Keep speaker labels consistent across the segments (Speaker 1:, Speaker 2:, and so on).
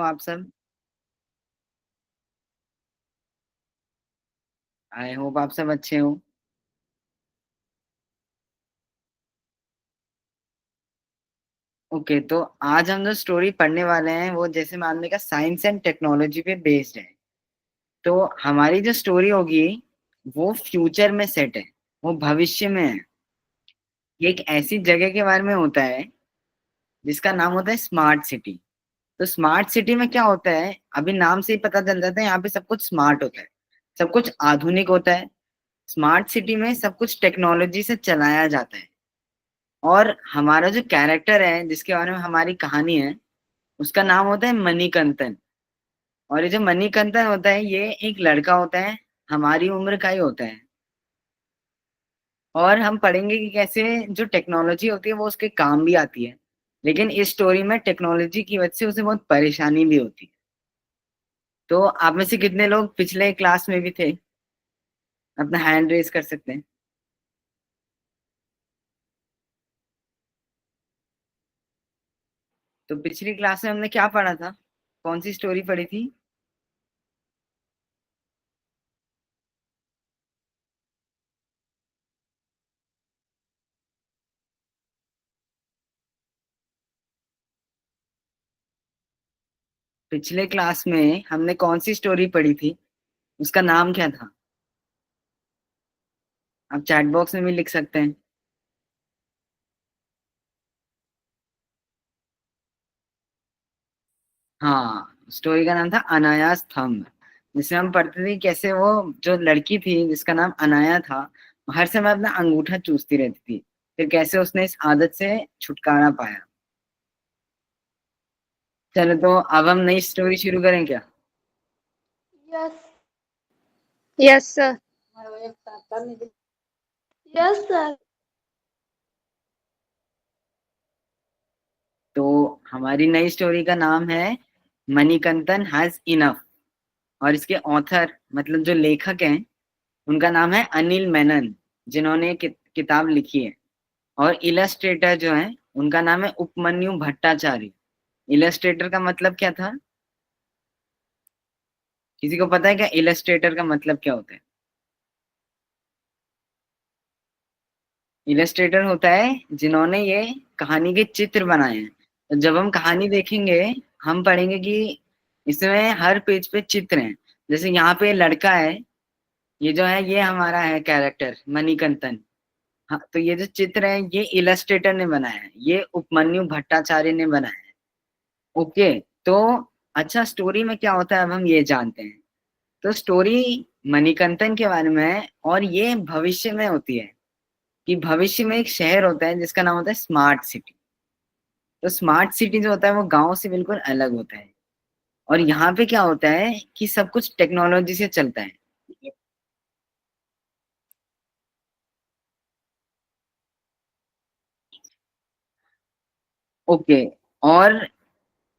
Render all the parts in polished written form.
Speaker 1: आप सब? I hope आप सब अच्छे हो। ओके, तो आज हम जो स्टोरी पढ़ने वाले हैं वो जैसे मान लेगा साइंस एंड टेक्नोलॉजी पे बेस्ड है। तो हमारी जो स्टोरी होगी वो फ्यूचर में सेट है, वो भविष्य में है। ये एक ऐसी जगह के बारे में होता है जिसका नाम होता है स्मार्ट सिटी। तो स्मार्ट सिटी में क्या होता है, अभी नाम से ही पता चल जाता है, यहाँ पे सब कुछ स्मार्ट होता है, सब कुछ आधुनिक होता है। स्मार्ट सिटी में सब कुछ टेक्नोलॉजी से चलाया जाता है। और हमारा जो कैरेक्टर है जिसके बारे में हमारी कहानी है उसका नाम होता है मणिकंदन। और ये जो मणिकंदन होता है ये एक लड़का होता है, हमारी उम्र का ही होता है। और हम पढ़ेंगे कि कैसे जो टेक्नोलॉजी होती है वो उसके काम भी आती है, लेकिन इस स्टोरी में टेक्नोलॉजी की वजह से उसे बहुत परेशानी भी होती है। तो आप में से कितने लोग पिछले क्लास में भी थे? अपना हैंड रेज कर सकते हैं। तो पिछली क्लास में हमने क्या पढ़ा था, कौन सी स्टोरी पढ़ी थी? पिछले क्लास में हमने कौन सी स्टोरी पढ़ी थी, उसका नाम क्या था? आप चैट बॉक्स में भी लिख सकते हैं। हाँ, स्टोरी का नाम था अनाया स्तंभ। जिसमें हम पढ़ते थे कैसे वो जो लड़की थी जिसका नाम अनाया था, वो हर समय अपना अंगूठा चूसती रहती थी, फिर कैसे उसने इस आदत से छुटकारा पाया। चलो, तो अब हम नई स्टोरी शुरू करें क्या?
Speaker 2: Yes. Yes, sir. Yes, sir.
Speaker 1: तो हमारी नई स्टोरी का नाम है मणिकंदन हैज इनफ। और इसके ऑथर मतलब जो लेखक हैं उनका नाम है अनिल मेनन, जिन्होंने किताब लिखी है। और इलस्ट्रेटर जो है उनका नाम है उपमन्यु भट्टाचार्य। इलस्ट्रेटर का मतलब क्या था? किसी को पता है क्या इलस्ट्रेटर का मतलब क्या होता है? इलस्ट्रेटर होता है जिन्होंने ये कहानी के चित्र बनाए हैं। तो जब हम कहानी देखेंगे हम पढ़ेंगे कि इसमें हर पेज पे चित्र हैं। जैसे यहाँ पे लड़का है, ये जो है ये हमारा है कैरेक्टर मणिकंदन। हाँ, तो ये जो चित्र है ये इलस्ट्रेटर ने बनाया है, ये उपमन्यु भट्टाचार्य ने बनाया है। ओके, तो अच्छा, स्टोरी में क्या होता है अब हम ये जानते हैं। तो स्टोरी मणिकंदन के बारे में है और ये भविष्य में होती है। कि भविष्य में एक शहर होता है जिसका नाम होता है स्मार्ट सिटी। तो स्मार्ट सिटी जो होता है वो गांव से बिल्कुल अलग होता है। और यहाँ पे क्या होता है कि सब कुछ टेक्नोलॉजी से चलता है। ओके, और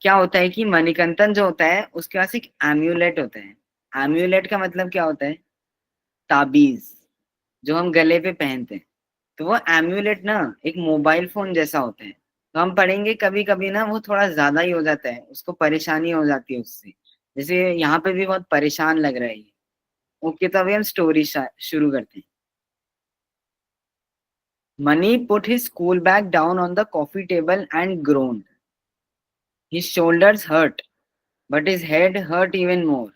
Speaker 1: क्या होता है कि मणिकंदन जो होता है उसके पास एक एम्यूलेट होता है। एम्यूलेट का मतलब क्या होता है? ताबीज, जो हम गले पे पहनते हैं। तो वो एम्यूलेट ना एक मोबाइल फोन जैसा होता है। तो हम पढ़ेंगे कभी कभी ना वो थोड़ा ज्यादा ही हो जाता है, उसको परेशानी हो जाती है उससे। जैसे यहाँ पे भी बहुत परेशान लग रहा है ये। ओके, तो अभी हम स्टोरी शुरू करते हैं। Money put his school bag down on the coffee table and groaned. His shoulders hurt, but his head hurt even more.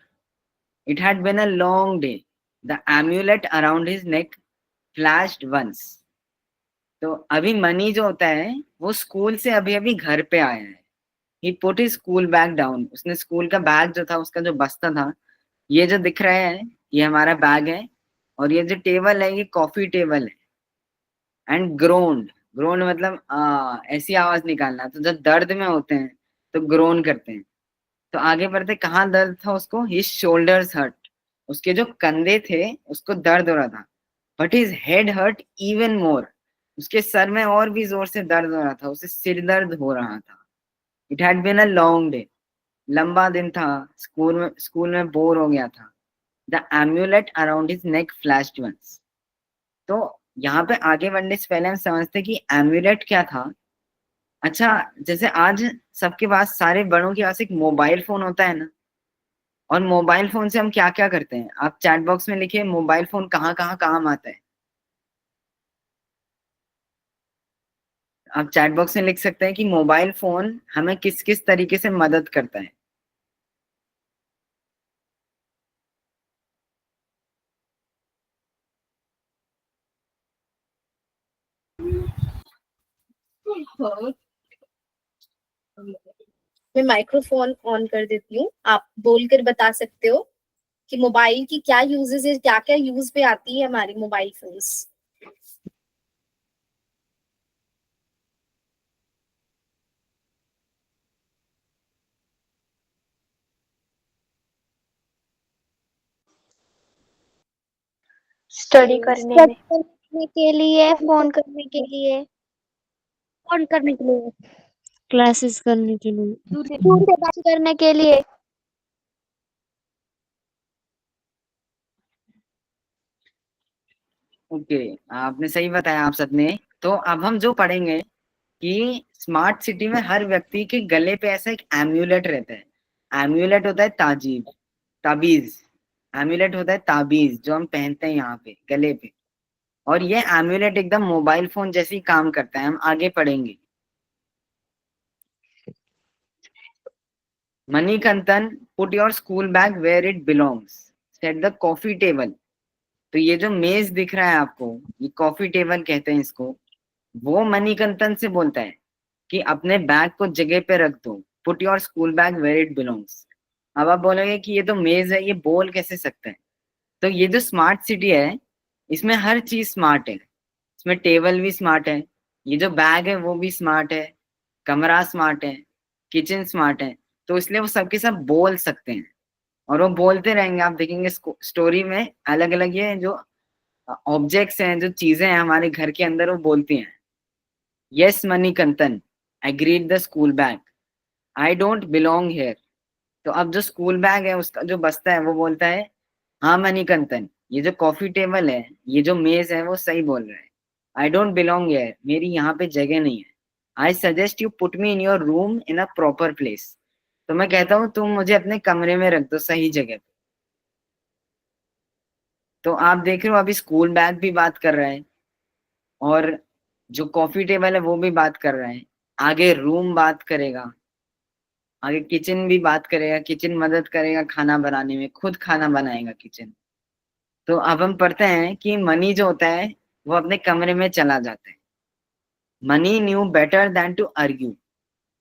Speaker 1: It had been a long day. The amulet around his neck flashed once. तो अभी money जो होता है वो school से अभी अभी घर पे आया है। He put his school bag down, उसने स्कूल का बैग जो था उसका जो बस्ता था, ये जो दिख रहा है ये हमारा बैग है। और ये जो टेबल है ये कॉफी टेबल है। एंड ग्रोन्ड, ग्रोन मतलब ऐसी आवाज निकालना, तो जब दर्द में होते हैं तो ग्रोन करते हैं। तो आगे बढ़ते, कहाँ दर्द था उसको? हिज शोल्डर्स हर्ट, उसके जो कंधे थे उसको दर्द हो रहा था। But his head hurt even more, उसके सर में और भी जोर से दर्द हो रहा था, उसे सिर दर्द हो रहा था। It had been a long day, लंबा दिन था। स्कूल में बोर हो गया था। The amulet around his neck flashed once. तो यहाँ पे आगे बढ़ने से पहले हम समझते कि एम्यूलेट क्या था। अच्छा, जैसे आज सबके पास, सारे बड़ों के पास एक मोबाइल फोन होता है ना, और मोबाइल फोन से हम क्या क्या करते हैं? आप चैट बॉक्स में लिखिए मोबाइल फोन कहाँ कहाँ काम आता है। आप चैट बॉक्स में लिख सकते हैं कि मोबाइल फोन हमें किस किस तरीके से मदद करता है।
Speaker 3: मैं माइक्रोफोन ऑन कर देती हूँ, आप बोलकर बता सकते हो कि मोबाइल की क्या यूजेस है, क्या क्या यूज पे आती है हमारी मोबाइल फोन्स।
Speaker 2: स्टडी करने के लिए, फोन करने के लिए,
Speaker 4: क्लासेस करने के लिए,
Speaker 2: दूर से बात करने के लिए।
Speaker 1: ओके, आपने सही बताया आप सबने। तो अब हम जो पढ़ेंगे कि स्मार्ट सिटी में हर व्यक्ति के गले पे ऐसा एक एम्यूलेट रहता है। एम्यूलेट होता है ताजीब, ताबीज। एम्यूलेट होता है ताबीज जो हम पहनते हैं यहाँ पे गले पे। और ये एम्यूलेट एकदम मोबाइल फोन जैसे ही काम करता है। हम आगे पढ़ेंगे। Manikandan, put your school bag where it belongs, set the coffee table. तो ये जो मेज दिख रहा है आपको, ये कॉफी टेबल कहते हैं इसको। वो मणिकंदन से बोलता है कि अपने बैग को जगह पे रख दो। Put your school bag where it belongs. अब आप बोलोगे कि ये तो मेज है, ये बोल कैसे सकता है? तो ये जो स्मार्ट सिटी है, इसमें हर चीज स्मार्ट है। इसमें टेबल भी स्मार्ट है, ये जो बैग है वो भी स्मार्ट है, कमरा स्मार्ट है, किचन स्मार्ट है। तो इसलिए वो सबके सब बोल सकते हैं, और वो बोलते रहेंगे। आप देखेंगे स्टोरी में अलग अलग ये जो ऑब्जेक्ट्स हैं, जो चीजें हैं हमारे घर के अंदर, वो बोलती हैं। Yes Manikandan, agreed the school bag, I don't belong here. तो अब जो स्कूल बैग है उसका जो बस्ता है वो बोलता है, हाँ मणिकंदन, ये जो कॉफी टेबल है, ये जो मेज है, वो सही बोल रहा है। आई डोंट बिलोंग हियर, मेरी यहाँ पे जगह नहीं है। I suggest you put me in your room in a proper place. तो मैं कहता हूँ तुम मुझे अपने कमरे में रख दो सही जगह पे। तो आप देख रहे हो अभी स्कूल बैग भी बात कर रहा है, और जो कॉफी टेबल है वो भी बात कर रहा है। आगे रूम बात करेगा, आगे किचन भी बात करेगा। किचन मदद करेगा खाना बनाने में, खुद खाना बनाएगा किचन। तो अब हम पढ़ते हैं कि मनी जो होता है वो अपने कमरे में चला जाता है। Mani knew better than to argue,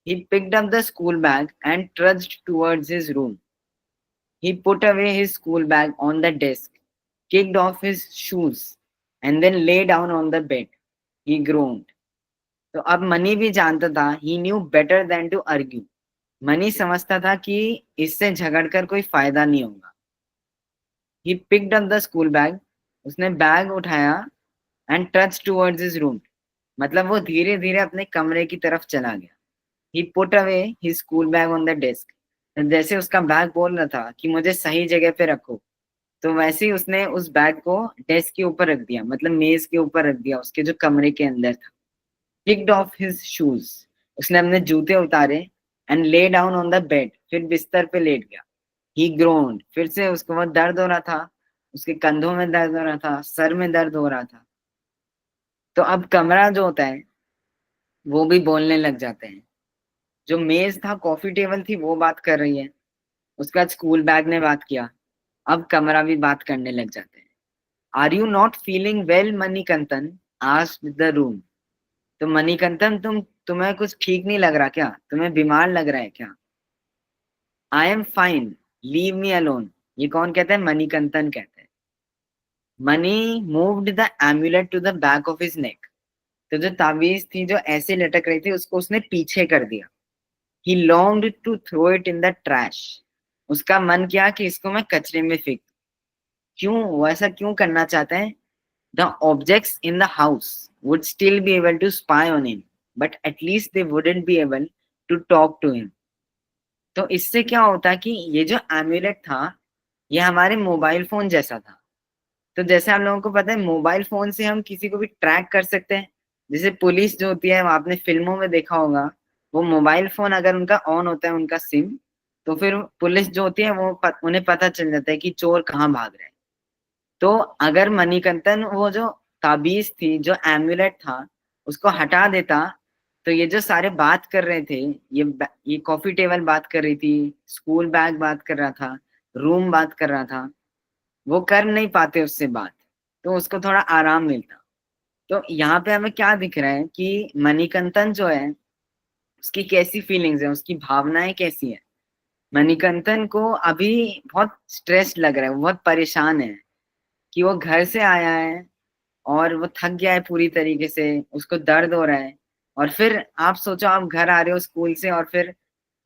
Speaker 1: he picked up the school bag and trudged towards his room. He put away his school bag on the desk, kicked off his shoes, and then lay down on the bed. He groaned. तो अब money भी जानता था, he knew better than to argue. Money समझता था कि इससे झगड़कर कोई फायदा नहीं होगा। He picked up the school bag, उसने बैग उठाया, and trudged towards his room, मतलब वो धीरे धीरे अपने कमरे की तरफ चला गया। He put away his school bag on the desk. जैसे उसका बैग बोल रहा था कि मुझे सही जगह पे रखो, तो वैसे ही उसने उस बैग को डेस्क के ऊपर रख दिया, मतलब मेज के ऊपर रख दिया, उसके जो कमरे के अंदर था। किक्ड ऑफ हिज शूज, उसने अपने जूते उतारे। And lay down on the bed, फिर बिस्तर पे लेट गया। ही ग्रोन्ड, फिर से उसको बहुत दर्द हो रहा था, उसके कंधों में दर्द हो रहा था, सर में दर्द हो रहा था। तो अब कमरा जो होता है वो भी बोलने लग जाते हैं। जो मेज था, कॉफी टेबल थी, वो बात कर रही है। उसके बाद स्कूल बैग ने बात किया। अब कमरा भी बात करने लग जाते हैं। Are you not feeling well Manikandan, asked the room. तो मणिकंदन, तुम्हें कुछ ठीक नहीं लग रहा क्या? तुम्हें बीमार लग रहा है क्या? I am fine, leave me alone. ये कौन कहता है? मणिकंदन कहता है। Mani moved the amulet to the back of his neck. तो जो ताबीज थी जो ऐसे लटक रही थी, उसको उसने पीछे कर दिया। He longed to throw it in the trash. उसका मन किया कि इसको मैं कचरे में फेंक। क्यों वो ऐसा क्यों करना चाहते हैं? The objects in the house would still be able to spy on him, but at least they wouldn't be able to talk to him. तो इससे क्या होता कि ये जो एम्यूलेट था, ये हमारे मोबाइल फोन जैसा था। तो जैसे हम लोगों को पता है, मोबाइल फोन से हम किसी को भी ट्रैक कर सकते हैं। जैसे पुलिस जो होती है, आपने फिल्मों में देखा होगा, वो मोबाइल फोन अगर उनका ऑन होता है, उनका सिम, तो फिर पुलिस जो होती है वो उन्हें पता चल जाता है कि चोर कहाँ भाग रहे हैं। तो अगर मणिकंदन वो जो ताबीज थी, जो एम्युलेट था, उसको हटा देता, तो ये जो सारे बात कर रहे थे, ये कॉफी टेबल बात कर रही थी, स्कूल बैग बात कर रहा था, रूम बात कर रहा था, वो कर नहीं पाते उससे बात, तो उसको थोड़ा आराम मिलता। तो यहाँ पे हमें क्या दिख रहा है कि मणिकंदन जो है, उसकी कैसी फीलिंग्स है, उसकी भावनाएं कैसी है। मणिकंदन को अभी बहुत स्ट्रेस लग रहा है, वो बहुत परेशान है कि वो घर से आया है और वो थक गया है पूरी तरीके से, उसको दर्द हो रहा है। और फिर आप सोचो, आप घर आ रहे हो स्कूल से, और फिर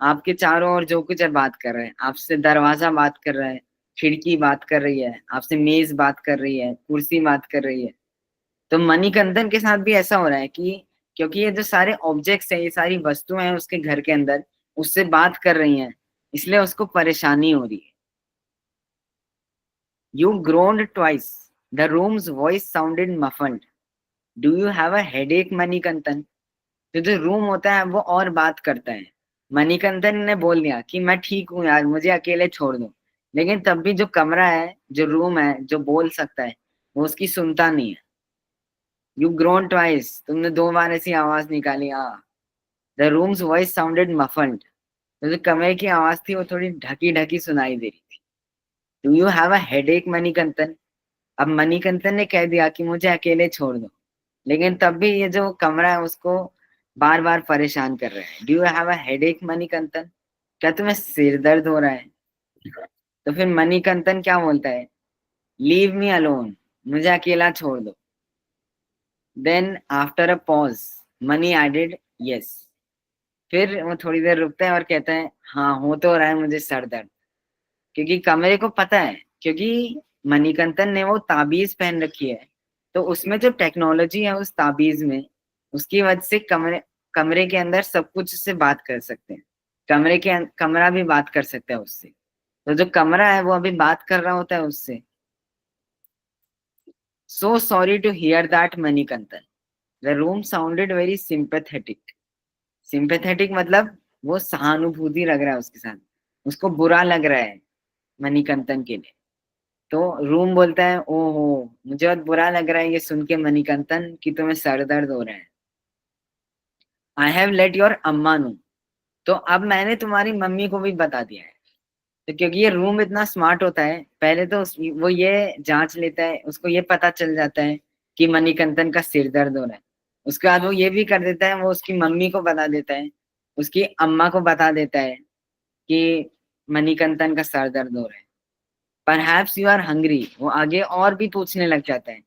Speaker 1: आपके चारों ओर जो कुछ है बात कर रहे हैं, आपसे दरवाजा बात कर रहा है, खिड़की बात कर रही है, आपसे मेज बात कर रही है, कुर्सी बात कर रही है। तो मणिकंदन के साथ भी ऐसा हो रहा है कि क्योंकि ये जो सारे ऑब्जेक्ट्स हैं, ये सारी वस्तुएं हैं उसके घर के अंदर, उससे बात कर रही हैं, इसलिए उसको परेशानी हो रही है। You groaned twice. The room's voice sounded muffled. Do you have a headache, Manikandan? तो जो रूम होता है वो और बात करता है। मणिकंदन ने बोल दिया कि मैं ठीक हूँ यार, मुझे अकेले छोड़ दो। लेकिन तब भी जो कमरा है, जो रूम है, जो बोल सकता है, वो उसकी सुनता नहीं है। You groaned twice. तुमने 2 बार ऐसी आवाज निकाली। The rooms voice sounded muffled. तो जो कमरे की आवाज थी वो थोड़ी ढकी ढकी सुनाई दे रही थी। Do you have a headache, Manikandan? अब मणिकंदन ने कह दिया कि मुझे अकेले छोड़ दो, लेकिन तब भी ये जो कमरा है उसको बार बार परेशान कर रहा है। Do you have a headache, Manikandan? क्या तुम्हें सिर दर्द हो रहा है? तो फिर मणिकंदन क्या बोलता है? Leave me alone. मुझे अकेला छोड़ दो। Then after a pause, Mani added yes. फिर वो थोड़ी देर रुकता है और कहता है, हाँ हो तो रहा है मुझे सर दर्द। क्योंकि कमरे को पता है, क्योंकि मणिकंदन ने वो ताबीज पहन रखी है, तो उसमें जो टेक्नोलॉजी है उस ताबीज में, उसकी वजह से कमरे कमरे के अंदर सब कुछ उससे बात कर सकते हैं। कमरा भी बात कर सकता है उससे। तो जो कमरा है वो अभी बात कर रहा होता है उससे। So sorry to hear that, Manikandan. The room sounded very sympathetic. Sympathetic मतलब वो सहानुभूति लग रहा है उसके साथ, उसको बुरा लग रहा है मणिकंदन के लिए। तो रूम बोलता है, ओहो मुझे बहुत बुरा लग रहा है ये सुन के मणिकंदन कि तुम्हें सर दर्द हो रहा है। आई हैव लेट योर अम्मा नो. तो अब मैंने तुम्हारी मम्मी को भी बता दिया है। तो क्योंकि ये रूम इतना स्मार्ट होता है, पहले तो वो ये जांच लेता है, उसको ये पता चल जाता है कि मणिकंदन का सिर दर्द हो रहा है। उसके बाद वो ये भी कर देता है, वो उसकी मम्मी को बता देता है, उसकी अम्मा को बता देता है कि मणिकंदन का सर दर्द हो रहा है। Perhaps you are hungry. वो आगे और भी पूछने लग जाता है,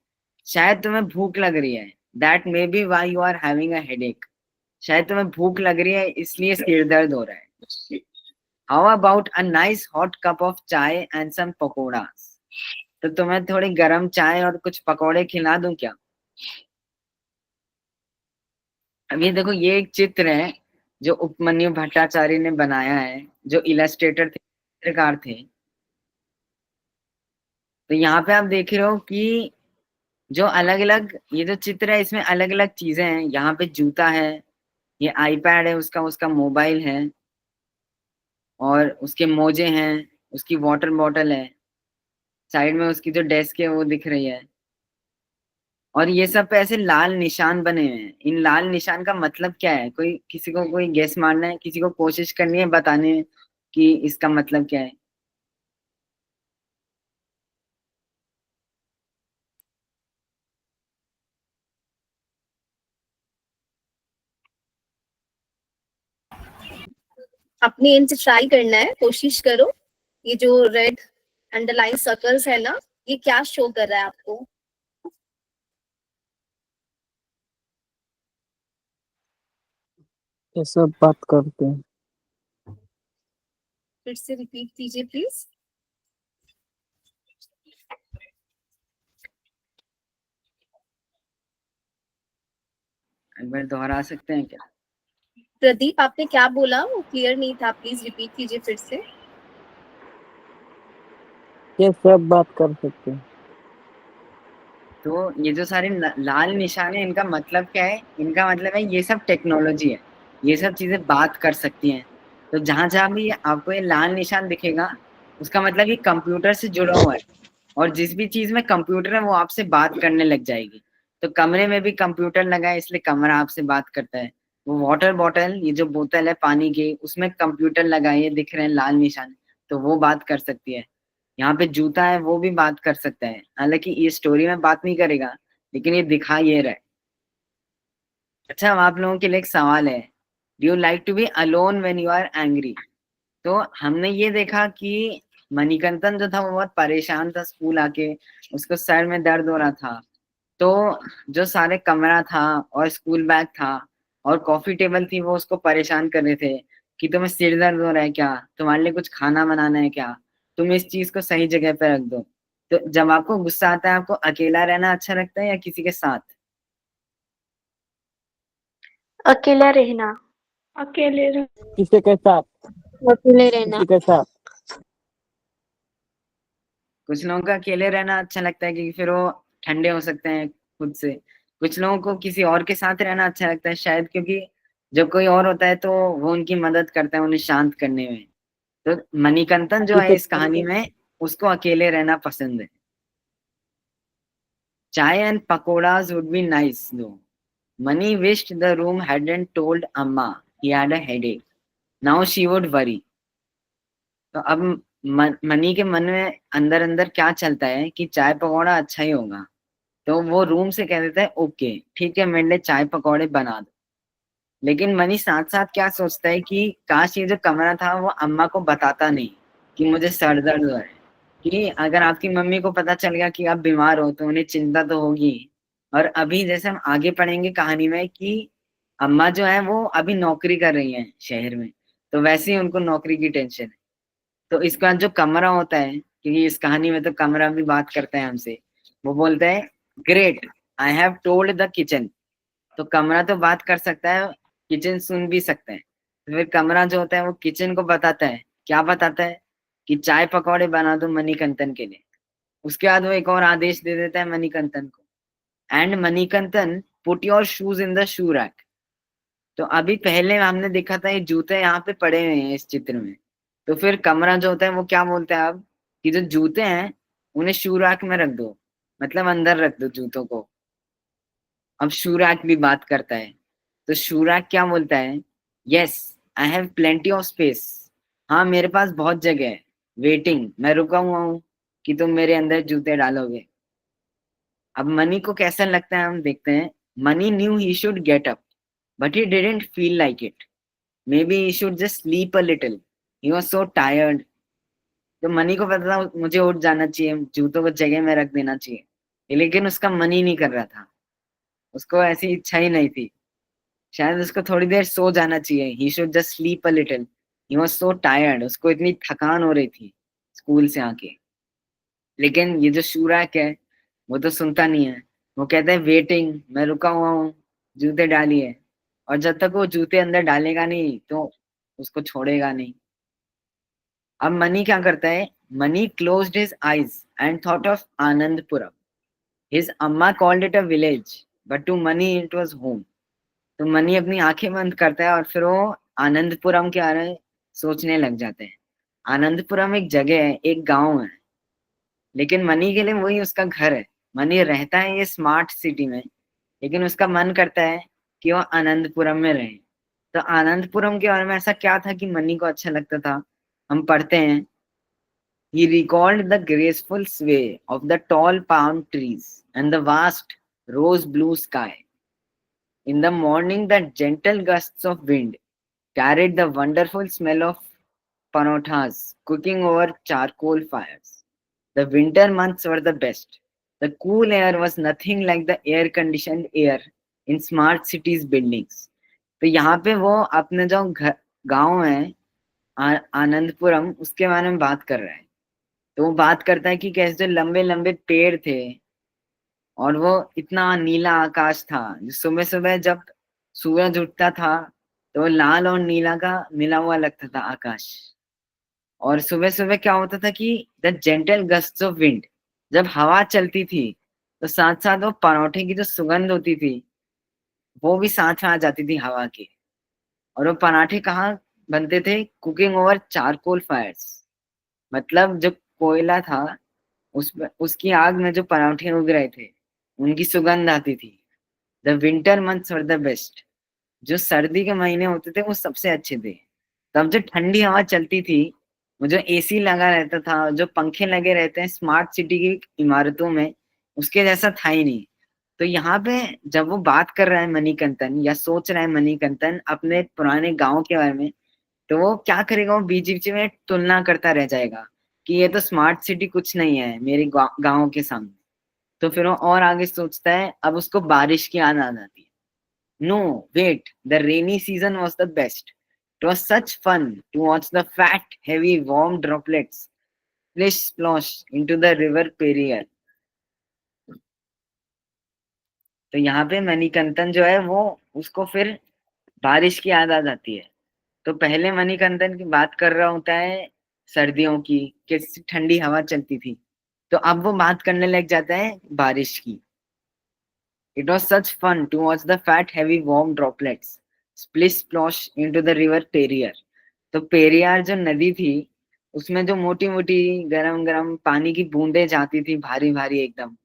Speaker 1: शायद तुम्हें भूख लग रही है. That may be why you are having a headache. शायद तुम्हें भूख लग रही है इसलिए सिर दर्द हो रहा है. How about a nice hot cup of चाय एंड सम पकौड़ास. तो तुम्हें थोड़ी गर्म चाय और कुछ पकौड़े खिला दूं क्या? अब ये देखो, ये एक चित्र है जो उपमन्यु भट्टाचार्य ने बनाया है, जो इलस्ट्रेटर थे, चित्रकार थे। तो यहाँ पे आप देख रहे हो कि जो अलग अलग ये जो चित्र है, इसमें अलग अलग चीजें हैं। यहाँ पे जूता है, ये आईपैड है उसका, उसका मोबाइल है, और उसके मोजे हैं, उसकी वाटर बॉटल है, साइड में उसकी जो डेस्क है वो दिख रही है। और ये सब पे ऐसे लाल निशान बने हुए हैं। इन लाल निशान का मतलब क्या है? कोई किसी को कोई गेस मारना है, किसी को कोशिश करनी है बताने में कि इसका मतलब क्या है?
Speaker 3: अपने एंड से ट्राई करना है, कोशिश करो। ये जो रेड अंडरलाइन सर्कल्स है ना, ये क्या शो कर रहा है आपको?
Speaker 5: ये सब बात करते हैं।
Speaker 3: फिर से रिपीट कीजिए प्लीज।
Speaker 1: एक बार दोहरा सकते हैं क्या?
Speaker 3: प्रदीप, आपने क्या बोला? वो क्लियर नहीं था, प्लीज रिपीट कीजिए फिर से।
Speaker 5: ये सब बात कर सकते हैं।
Speaker 1: तो ये जो सारे लाल निशान है, इनका मतलब क्या है? इनका मतलब है ये सब टेक्नोलॉजी है, ये सब चीजें बात कर सकती हैं। तो जहां जहां भी आपको ये लाल निशान दिखेगा, उसका मतलब ये कंप्यूटर से जुड़ा हुआ है, और जिस भी चीज में कंप्यूटर है वो आपसे बात करने लग जाएगी। तो कमरे में भी कंप्यूटर लगा है, इसलिए कमरा आपसे बात करता है। वो वाटर बॉटल, ये जो बोतल है पानी की, उसमें कंप्यूटर लगा है, ये दिख रहे हैं लाल निशान, तो वो बात कर सकती है। यहाँ पे जूता है, वो भी बात कर सकता है, हालांकि ये स्टोरी में बात नहीं करेगा, लेकिन ये दिखा ये रहा है। अच्छा, अब आप लोगों के लिए एक सवाल है, do you like to be alone when you are angry? तो हमने ये देखा कि मणिकंदन जो था वो बहुत परेशान था स्कूल आके, उसको सर में दर्द हो रहा था। तो जो सारे कमरा था और स्कूल बैग था और कॉफी टेबल थी, वो उसको परेशान कर रहे थे कि तुम्हें सिर दर्द हो रहा है क्या, तुम्हारे लिए कुछ खाना बनाना है क्या, तुम इस चीज को सही जगह पे रख दो। तो जब आपको गुस्सा आता है, आपको अकेला रहना अच्छा लगता है या किसी के साथ?
Speaker 2: अकेला रहना।
Speaker 5: अकेले रह
Speaker 6: किसी के साथ,
Speaker 4: अकेले रहना।
Speaker 6: किसी के साथ।
Speaker 1: कुछ लोगों को अकेले रहना अच्छा लगता है क्योंकि फिर वो ठंडे हो सकते हैं खुद से। कुछ लोगों को किसी और के साथ रहना अच्छा लगता है, शायद क्योंकि जब कोई और होता है तो वो उनकी मदद करता है उन्हें शांत करने में। तो मणिकंदन जो है
Speaker 6: किसी
Speaker 1: इस कहानी में, उसको अकेले रहना पसंद है। चाय and pakoras would be nice दो। Money wished the room hadn't told अम्मा he had a headache. Now she would worry. तो अब मनी के मन में अंदर अंदर क्या चलता है कि चाय पकौड़ा अच्छा ही होगा, तो वो रूम से कह देता है ओके ठीक है, मेरे लिए चाय पकौड़े बना दो। लेकिन मनी साथ साथ क्या सोचता है कि काश ये जो कमरा था वो अम्मा को बताता नहीं कि मुझे सर दर्द हो रहा है, कि अगर आपकी मम्मी को पता चल गया कि आप बीमार हो तो उन्हें चिंता तो होगी। और अभी जैसे हम आगे पढ़ेंगे कहानी में कि अम्मा जो है वो अभी नौकरी कर रही है शहर में, तो वैसे ही उनको नौकरी की टेंशन है। तो इसका जो कमरा होता है, क्योंकि इस कहानी में तो कमरा भी बात करता है हमसे, वो बोलता है great, I have told the kitchen. तो कमरा तो बात कर सकता है, किचन सुन भी सकता है, तो फिर कमरा जो होता है वो किचन को बताता है, क्या बताता है कि चाय पकौड़े बना दो मणिकंदन के लिए। उसके बाद वो एक और आदेश दे देता है मणिकंदन को, and Manikandan put your shoes in the shoe rack. तो अभी पहले हमने देखा था ये जूते यहाँ पे पड़े हुए हैं इस चित्र में, तो फिर कमरा जो होता है वो क्या बोलता है अब कि जो जूते हैं उन्हें शू रैक में रख दो, मतलब अंदर रख दो जूतों को। अब शू रैक भी बात करता है, तो शू रैक क्या बोलता है, yes I have plenty of space. हाँ मेरे पास बहुत जगह है, वेटिंग, मैं रुका हुआ हूँ कि तुम मेरे अंदर जूते डालोगे। अब मनी को कैसा लगता है हम देखते हैं। Money new he should get up but he didn't feel like it. Maybe he should just sleep a little. He was so tired. तो मनी को पता था मुझे उठ जाना चाहिए, जूतों को जगह में रख देना चाहिए, लेकिन उसका मन ही नहीं कर रहा था, उसको ऐसी इच्छा ही नहीं थी। शायद उसको थोड़ी देर सो जाना चाहिए, he should just sleep a little. He was so tired. उसको इतनी थकान हो रही थी स्कूल से आके। लेकिन ये जो शूरैक है वो तो सुनता नहीं है, वो कहता है वेटिंग, मैं रुका हुआ हूँ, जूते डालिए। और जब तक वो जूते अंदर डालेगा नहीं तो उसको छोड़ेगा नहीं। अब मनी क्या करता है, Mani closed his eyes and thought of Anandapuram. His Amma called it a village but to Mani it was home. तो मनी अपनी आंखें बंद करता है और फिर वो आनंदपुरम के बारे में सोचने लग जाते हैं। आनंदपुरम एक जगह है, एक गांव है, लेकिन मनी के लिए वही उसका घर है। मनी रहता है ये स्मार्ट सिटी में, लेकिन उसका मन करता है कि वो आनंदपुरम में रहे। तो आनंदपुरम के बारे में ऐसा क्या था कि मनी को अच्छा लगता था, हम पढ़ते हैं। He recalled the graceful sway of the tall palm trees and the vast rose blue sky. In the morning, the gentle gusts of wind carried the wonderful smell of panothas cooking over charcoal fires. The winter months were the best. The cool air was nothing like the air conditioned air in smart cities buildings. तो यहाँ पे वो अपने जो गांव है आनंदपुरम, उसके बारे में बात कर रहा है। तो वो बात करता है कि कैसे लंबे लंबे पेड़ थे और वो इतना नीला आकाश था, जो सुबह सुबह जब सूरज उठता था तो वो लाल और नीला का मिला हुआ लगता था आकाश। और सुबह सुबह क्या होता था कि द जेंटल गस्ट्स ऑफ विंड, जब हवा चलती थी तो साथ साथ वो पराठे की जो सुगंध होती थी वो भी साथ में आ जाती थी हवा के। और वो पराठे कहाँ बनते थे? Cooking over charcoal fires. मतलब जो कोयला था उसकी आग में जो पराठे उग रहे थे उनकी सुगंध आती थी। The winter months were the best. जो सर्दी के महीने होते थे वो सबसे अच्छे थे। तब जो ठंडी हवा चलती थी, वो जो एसी लगा रहता था, जो पंखे लगे रहते हैं स्मार्ट सिटी की इमारतों में, उसके जैसा था ही नहीं। तो यहाँ पे जब वो बात कर रहा है मणिकंदन या सोच रहा है मणिकंदन अपने पुराने गांव के बारे में, तो वो क्या करेगा? वो बीच बीच में तुलना करता रह जाएगा कि ये तो स्मार्ट सिटी कुछ नहीं है मेरे गांव के सामने। तो फिर वो और आगे सोचता है, अब उसको बारिश की याद आ जाती है। No, wait, the rainy season was the best. It was such fun to watch the fat heavy warm droplets splish splosh into the river Periyar. तो यहाँ पे मणिकंदन जो है वो उसको फिर बारिश की याद आ जाती है। तो पहले मणिकंदन की बात कर रहा होता है सर्दियों की, कैसी ठंडी हवा चलती थी। तो अब वो बात करने लग जाता है बारिश की। It was such fun to watch the fat heavy warm droplets splish splosh into the river Periyar. तो पेरियार जो नदी थी उसमें जो मोटी मोटी गरम गरम पानी की बूंदें जाती थी भारी भारी एकदम,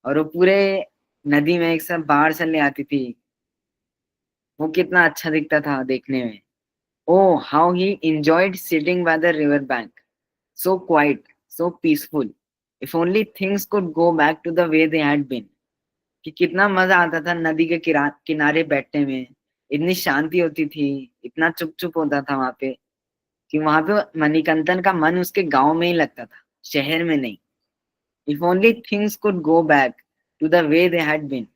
Speaker 1: और वो पूरे नदी में एक साथ बाढ़ से ले आती थी। वो कितना अच्छा दिखता था देखने में। Oh, how he enjoyed sitting by the river bank. So quiet, so peaceful. If only things could go back to the way they had been. कि कितना मजा आता था नदी के किनारे बैठने में। इतनी शांति होती थी, इतना चुप चुप होता था वहां पे, कि वहां पे मणिकंदन का मन उसके गांव में ही लगता था, शहर में नहीं। If only things could go back to the way they had been.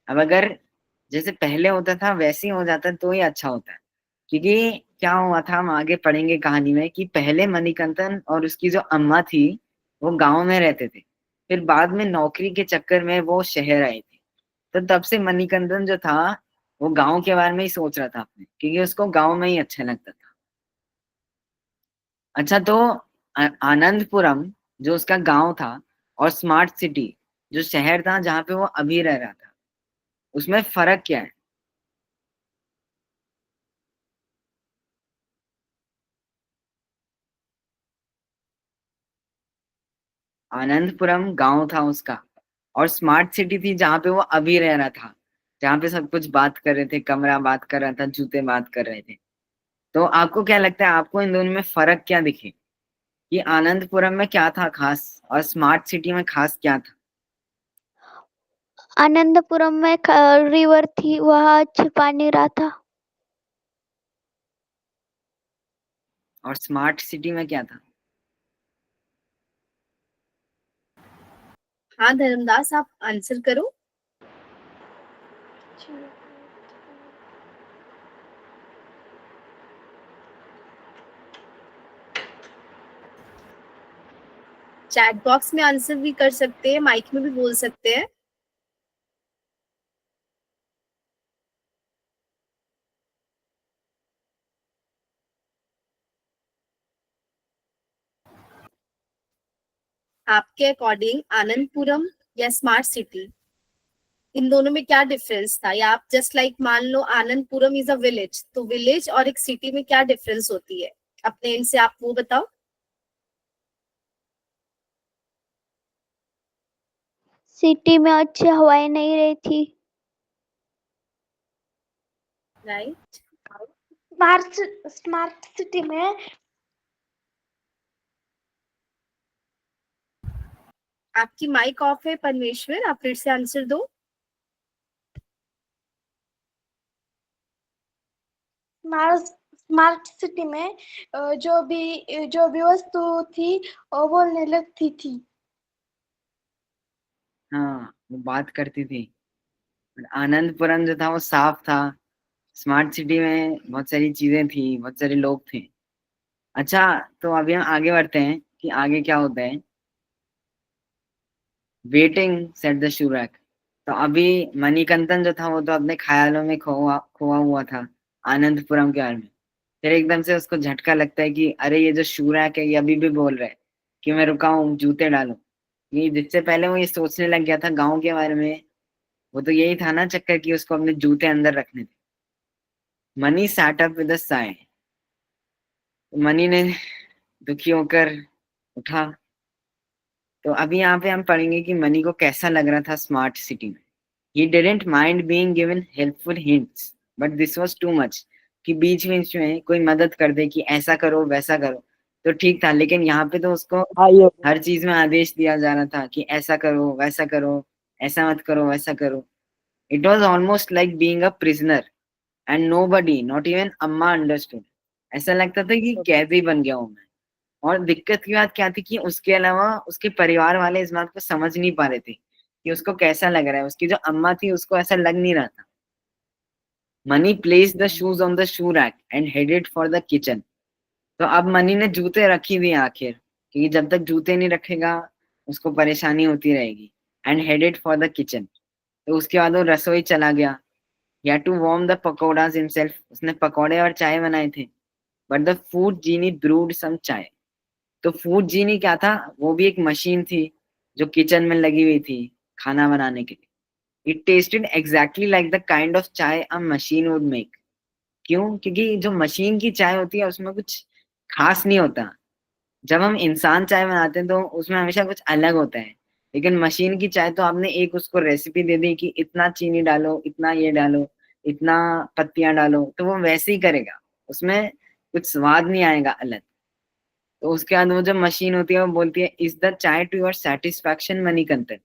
Speaker 1: अब अगर जैसे पहले होता था वैसे ही हो जाता तो ही अच्छा होता है। क्योंकि क्या हुआ था हम आगे पढ़ेंगे कहानी में कि पहले मणिकंदन और उसकी जो अम्मा थी वो गांव में रहते थे। फिर बाद में नौकरी के चक्कर में वो शहर आए थे। तो तब से मणिकंदन जो था वो गांव के बारे में ही सोच रहा था अपने, क्योंकि उसको गांव में ही अच्छा लगता था। अच्छा, तो आनंदपुरम जो उसका गांव था और स्मार्ट सिटी जो शहर था जहाँ पे वो अभी रह रहा था, उसमें फर्क क्या है? आनंदपुरम गांव था उसका, और स्मार्ट सिटी थी जहां पे वो अभी रह रहा था, जहां पे सब कुछ बात कर रहे थे, कमरा बात कर रहा था, जूते बात कर रहे थे। तो आपको क्या लगता है, आपको इन दोनों में फर्क क्या दिखे? कि आनंदपुरम में क्या था खास और स्मार्ट सिटी में खास क्या था?
Speaker 2: आनंदपुरम में रिवर थी, वहाँ अच्छा पानी रहा था।
Speaker 1: और स्मार्ट सिटी में क्या था?
Speaker 3: हाँ धर्मदास, आप आंसर करो। चैट बॉक्स में आंसर भी कर सकते हैं, माइक में भी बोल सकते हैं। आपके अकॉर्डिंग आनंदपुरम या स्मार्ट सिटी, इन दोनों में क्या डिफरेंस था? या आप जस्ट लाइक मान लो आनंदपुरम इज अ विलेज, तो विलेज और एक सिटी में क्या डिफरेंस होती है? अपने एंड से आप वो बताओ।
Speaker 2: सिटी में अच्छी हवाएं नहीं रही थी।
Speaker 3: राइट।
Speaker 2: स्मार्ट सिटी में
Speaker 3: आपकी माइक ऑफ है परमेश्वर, आप फिर से आंसर दो।
Speaker 2: स्मार्ट सिटी में जो भी वस्तु थी वो बोलने लगती थी।
Speaker 1: हाँ, वो बात करती थी। आनंदपुरम जो था वो साफ था। स्मार्ट सिटी में बहुत सारी चीजें थी, बहुत सारे लोग थे। अच्छा, तो अभी हम आगे बढ़ते हैं कि आगे क्या होता है। Waiting set the shoe rack. तो अभी मणिकंदन जो था वो तो अपने ख्यालों में खोआ खोआ हुआ था आनंदपुरम के बारे में। फिर एकदम से उसको झटका लगता है कि अरे ये जो शूरैक है ये अभी भी बोल रहा है कि मैं रुका हूँ, जूते डालो। ये जिससे पहले वो ये सोचने लग गया था गाँव के बारे में, वो तो यही था ना चक्कर कि उसको अपने जूते अंदर रखने थे। Mani sat up with a sigh. Mani ने दुखी होकर उठा। तो अभी यहाँ पे हम पढ़ेंगे कि मनी को कैसा लग रहा था स्मार्ट सिटी में। He didn't mind being given helpful hints but this was too much. कि बीच बीच में कोई मदद कर दे कि ऐसा करो वैसा करो तो ठीक था, लेकिन यहाँ पे तो उसको
Speaker 5: हाँ ये
Speaker 1: हर चीज में आदेश दिया जा रहा था कि ऐसा करो वैसा करो, ऐसा मत करो वैसा करो। It was almost like being a prisoner and nobody not even अम्मा अंडरस्टूड। ऐसा लगता था कि कैदी बन गया हूं मैं। और दिक्कत की बात क्या थी कि उसके अलावा उसके परिवार वाले इस बात को समझ नहीं पा रहे थे कि उसको कैसा लग रहा है। उसकी जो अम्मा थी उसको ऐसा लग नहीं रहा था। Money place the shoes on the shoe rack and headed for the kitchen. तो अब मनी ने जूते रखी हुई आखिर, क्योंकि जब तक जूते नहीं रखेगा उसको परेशानी होती रहेगी। And headed for the kitchen. तो उसके बाद वो रसोई चला गया। या to warm the pakodas himself. उसने पकौड़े और चाय बनाए थे। But the food genie brewed some chai. तो फूड जीनी क्या था, वो भी एक मशीन थी जो किचन में लगी हुई थी खाना बनाने के लिए। It tested exactly like the kind of चाय अ मशीन वुड मेक। क्यों? क्योंकि जो मशीन की चाय होती है उसमें कुछ खास नहीं होता। जब हम इंसान चाय बनाते हैं तो उसमें हमेशा कुछ अलग होता है। लेकिन मशीन की चाय तो आपने एक उसको रेसिपी दे दी कि इतना चीनी डालो, इतना ये डालो, इतना पत्तियां डालो, तो वो वैसे ही करेगा। उसमें कुछ स्वाद नहीं आएगा अलग। तो उसके बाद वो जो मशीन होती है वो बोलती है, इज द चाय टू योर सेटिस्फैक्शन मणिकंदन।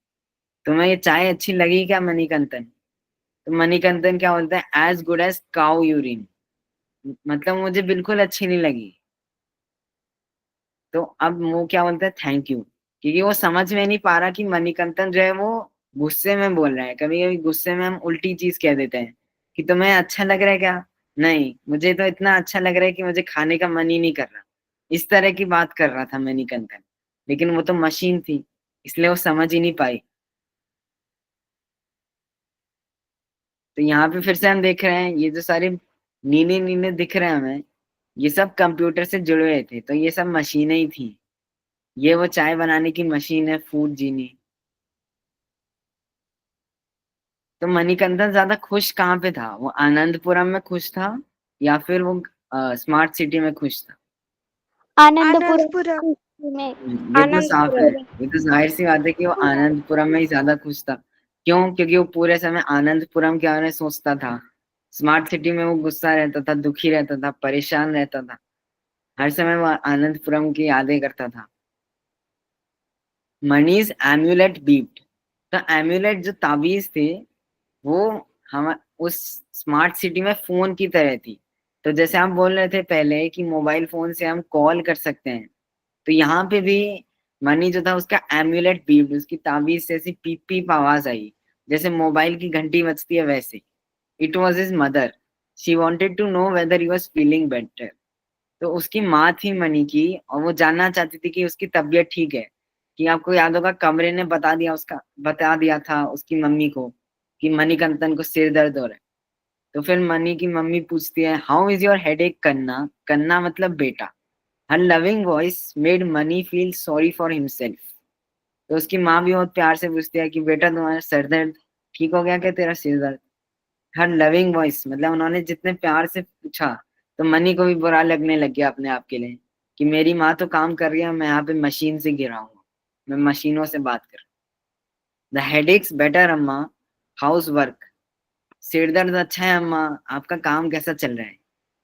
Speaker 1: तुम्हें ये चाय अच्छी लगी क्या मणिकंदन? तो मणिकंदन क्या बोलता है, as good as cow urine. मतलब मुझे बिल्कुल अच्छी नहीं लगी। तो अब वो क्या बोलता है, थैंक यू। क्योंकि वो समझ में नहीं पा रहा कि मणिकंदन जो है वो गुस्से में बोल रहा है। कभी कभी गुस्से में हम उल्टी चीज कह देते हैं कि तुम्हें अच्छा लग रहा है क्या? नहीं, मुझे तो इतना अच्छा लग रहा है कि मुझे खाने का मन ही नहीं कर रहा। इस तरह की बात कर रहा था मणिकंदन। लेकिन वो तो मशीन थी, इसलिए वो समझ ही नहीं पाई। तो यहाँ पे फिर से हम देख रहे हैं ये जो सारे नीले नीले दिख रहे हैं हमें, ये सब कंप्यूटर से जुड़े हुए थे। तो ये सब मशीनें ही थी। ये वो चाय बनाने की मशीन है, फूड जीनी। तो मणिकंदन ज्यादा खुश कहाँ पे था? वो आनंदपुरम में खुश था या फिर वो स्मार्ट सिटी में खुश था?
Speaker 2: आनंदपुरम।
Speaker 4: में
Speaker 1: ये तो साफ है।
Speaker 2: आनंदपुरम।
Speaker 1: ये तो जाहिर सी बात है कि वो आनंदपुरम में ही ज्यादा खुश था। क्यों? क्योंकि वो पूरे समय आनंदपुरम के बारे में सोचता था। स्मार्ट सिटी में वो गुस्सा रहता था, दुखी रहता था, परेशान रहता था। हर समय वो आनंदपुरम की यादें करता था। मनीज एम्यूलेट बीप्ड। तो एम्यूलेट जो ताबीज थे वो हम उस स्मार्ट सिटी में फोन की तरह थी। तो जैसे हम बोल रहे थे पहले कि मोबाइल फोन से हम कॉल कर सकते हैं, तो यहाँ पे भी मनी जो था उसका एम्यूलेट बीप्ड, उसकी ताबीज से ऐसी पीप पीप आवाज आई, जैसे मोबाइल की घंटी बजती है वैसे। It was his mother. She wanted to know whether he was feeling better. तो उसकी माँ थी मनी की और वो जानना चाहती थी कि उसकी तबीयत ठीक है। कि आपको याद होगा कमरे ने बता दिया था उसकी मम्मी को कि मणिकंदन को सिर दर्द हो रहा है। तो फिर मनी की मम्मी पूछती है, हाउ इज योर हेडेक कन्ना? कन्ना मतलब बेटा। Her loving voice made Mani feel sorry for himself. तो उसकी माँ भी बहुत प्यार से पूछती है कि बेटा तुम्हारा सर दर्द ठीक हो गया क्या, तेरा सिर दर्द? हर लविंग वॉइस मतलब उन्होंने जितने प्यार से पूछा तो मनी को भी बुरा लगने लग गया अपने आप के लिए कि मेरी माँ तो काम कर रही है, मैं यहाँ पे मशीन से गिरा हूँ, मैं मशीनों से बात कर। द हेडेक्स बेटर अम्मा, हाउस वर्क। सिर दर्द अच्छा है अम्मा, आपका काम कैसा चल रहा है?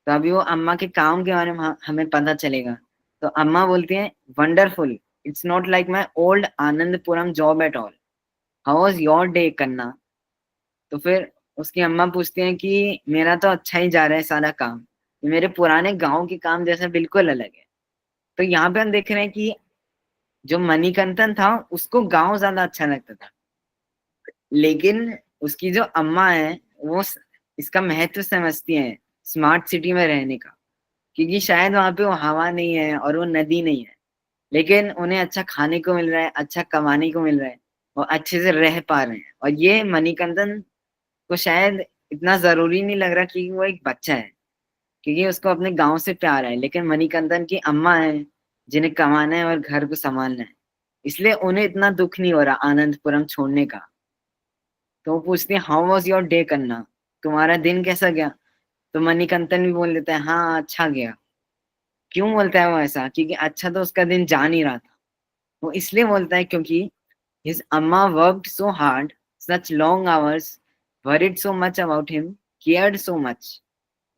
Speaker 1: तो अभी वो अम्मा के काम के बारे में हमें पता चलेगा। तो अम्मा बोलती है, wonderful, it's not like my old Anandpuram job at all. How was your day कन्ना? तो फिर उसकी अम्मा पूछती हैं कि मेरा तो अच्छा ही जा रहा है सारा काम, ये मेरे पुराने गांव के काम जैसा बिल्कुल अलग है। तो यहाँ पे हम देख रहे हैं कि जो मणिकंदन था उसको गांव ज्यादा अच्छा लगता था, लेकिन उसकी जो अम्मा है वो इसका महत्व समझती है स्मार्ट सिटी में रहने का। क्योंकि शायद वहां पे वो हवा नहीं है और वो नदी नहीं है, लेकिन उन्हें अच्छा खाने को मिल रहा है, अच्छा कमाने को मिल रहा है और अच्छे से रह पा रहे हैं। और ये मणिकंदन को शायद इतना जरूरी नहीं लग रहा कि वो एक बच्चा है, क्योंकि उसको अपने गांव से प्यार है। लेकिन मणिकंदन की अम्मा है जिन्हें कमाना है और घर को संभालना है। इसलिए उन्हें इतना दुख नहीं हो रहा आनंदपुरम छोड़ने का। तो वो पूछती है हाउ वॉज योर डे कन्ना, तुम्हारा दिन कैसा गया? तो मणिकंदन भी बोल देता है हाँ अच्छा गया। क्यों बोलता है वो ऐसा? क्योंकि अच्छा तो उसका दिन जा नहीं रहा था। वो इसलिए बोलता है क्योंकि his amma worked so hard, such long hours, worried so much about him, cared so much.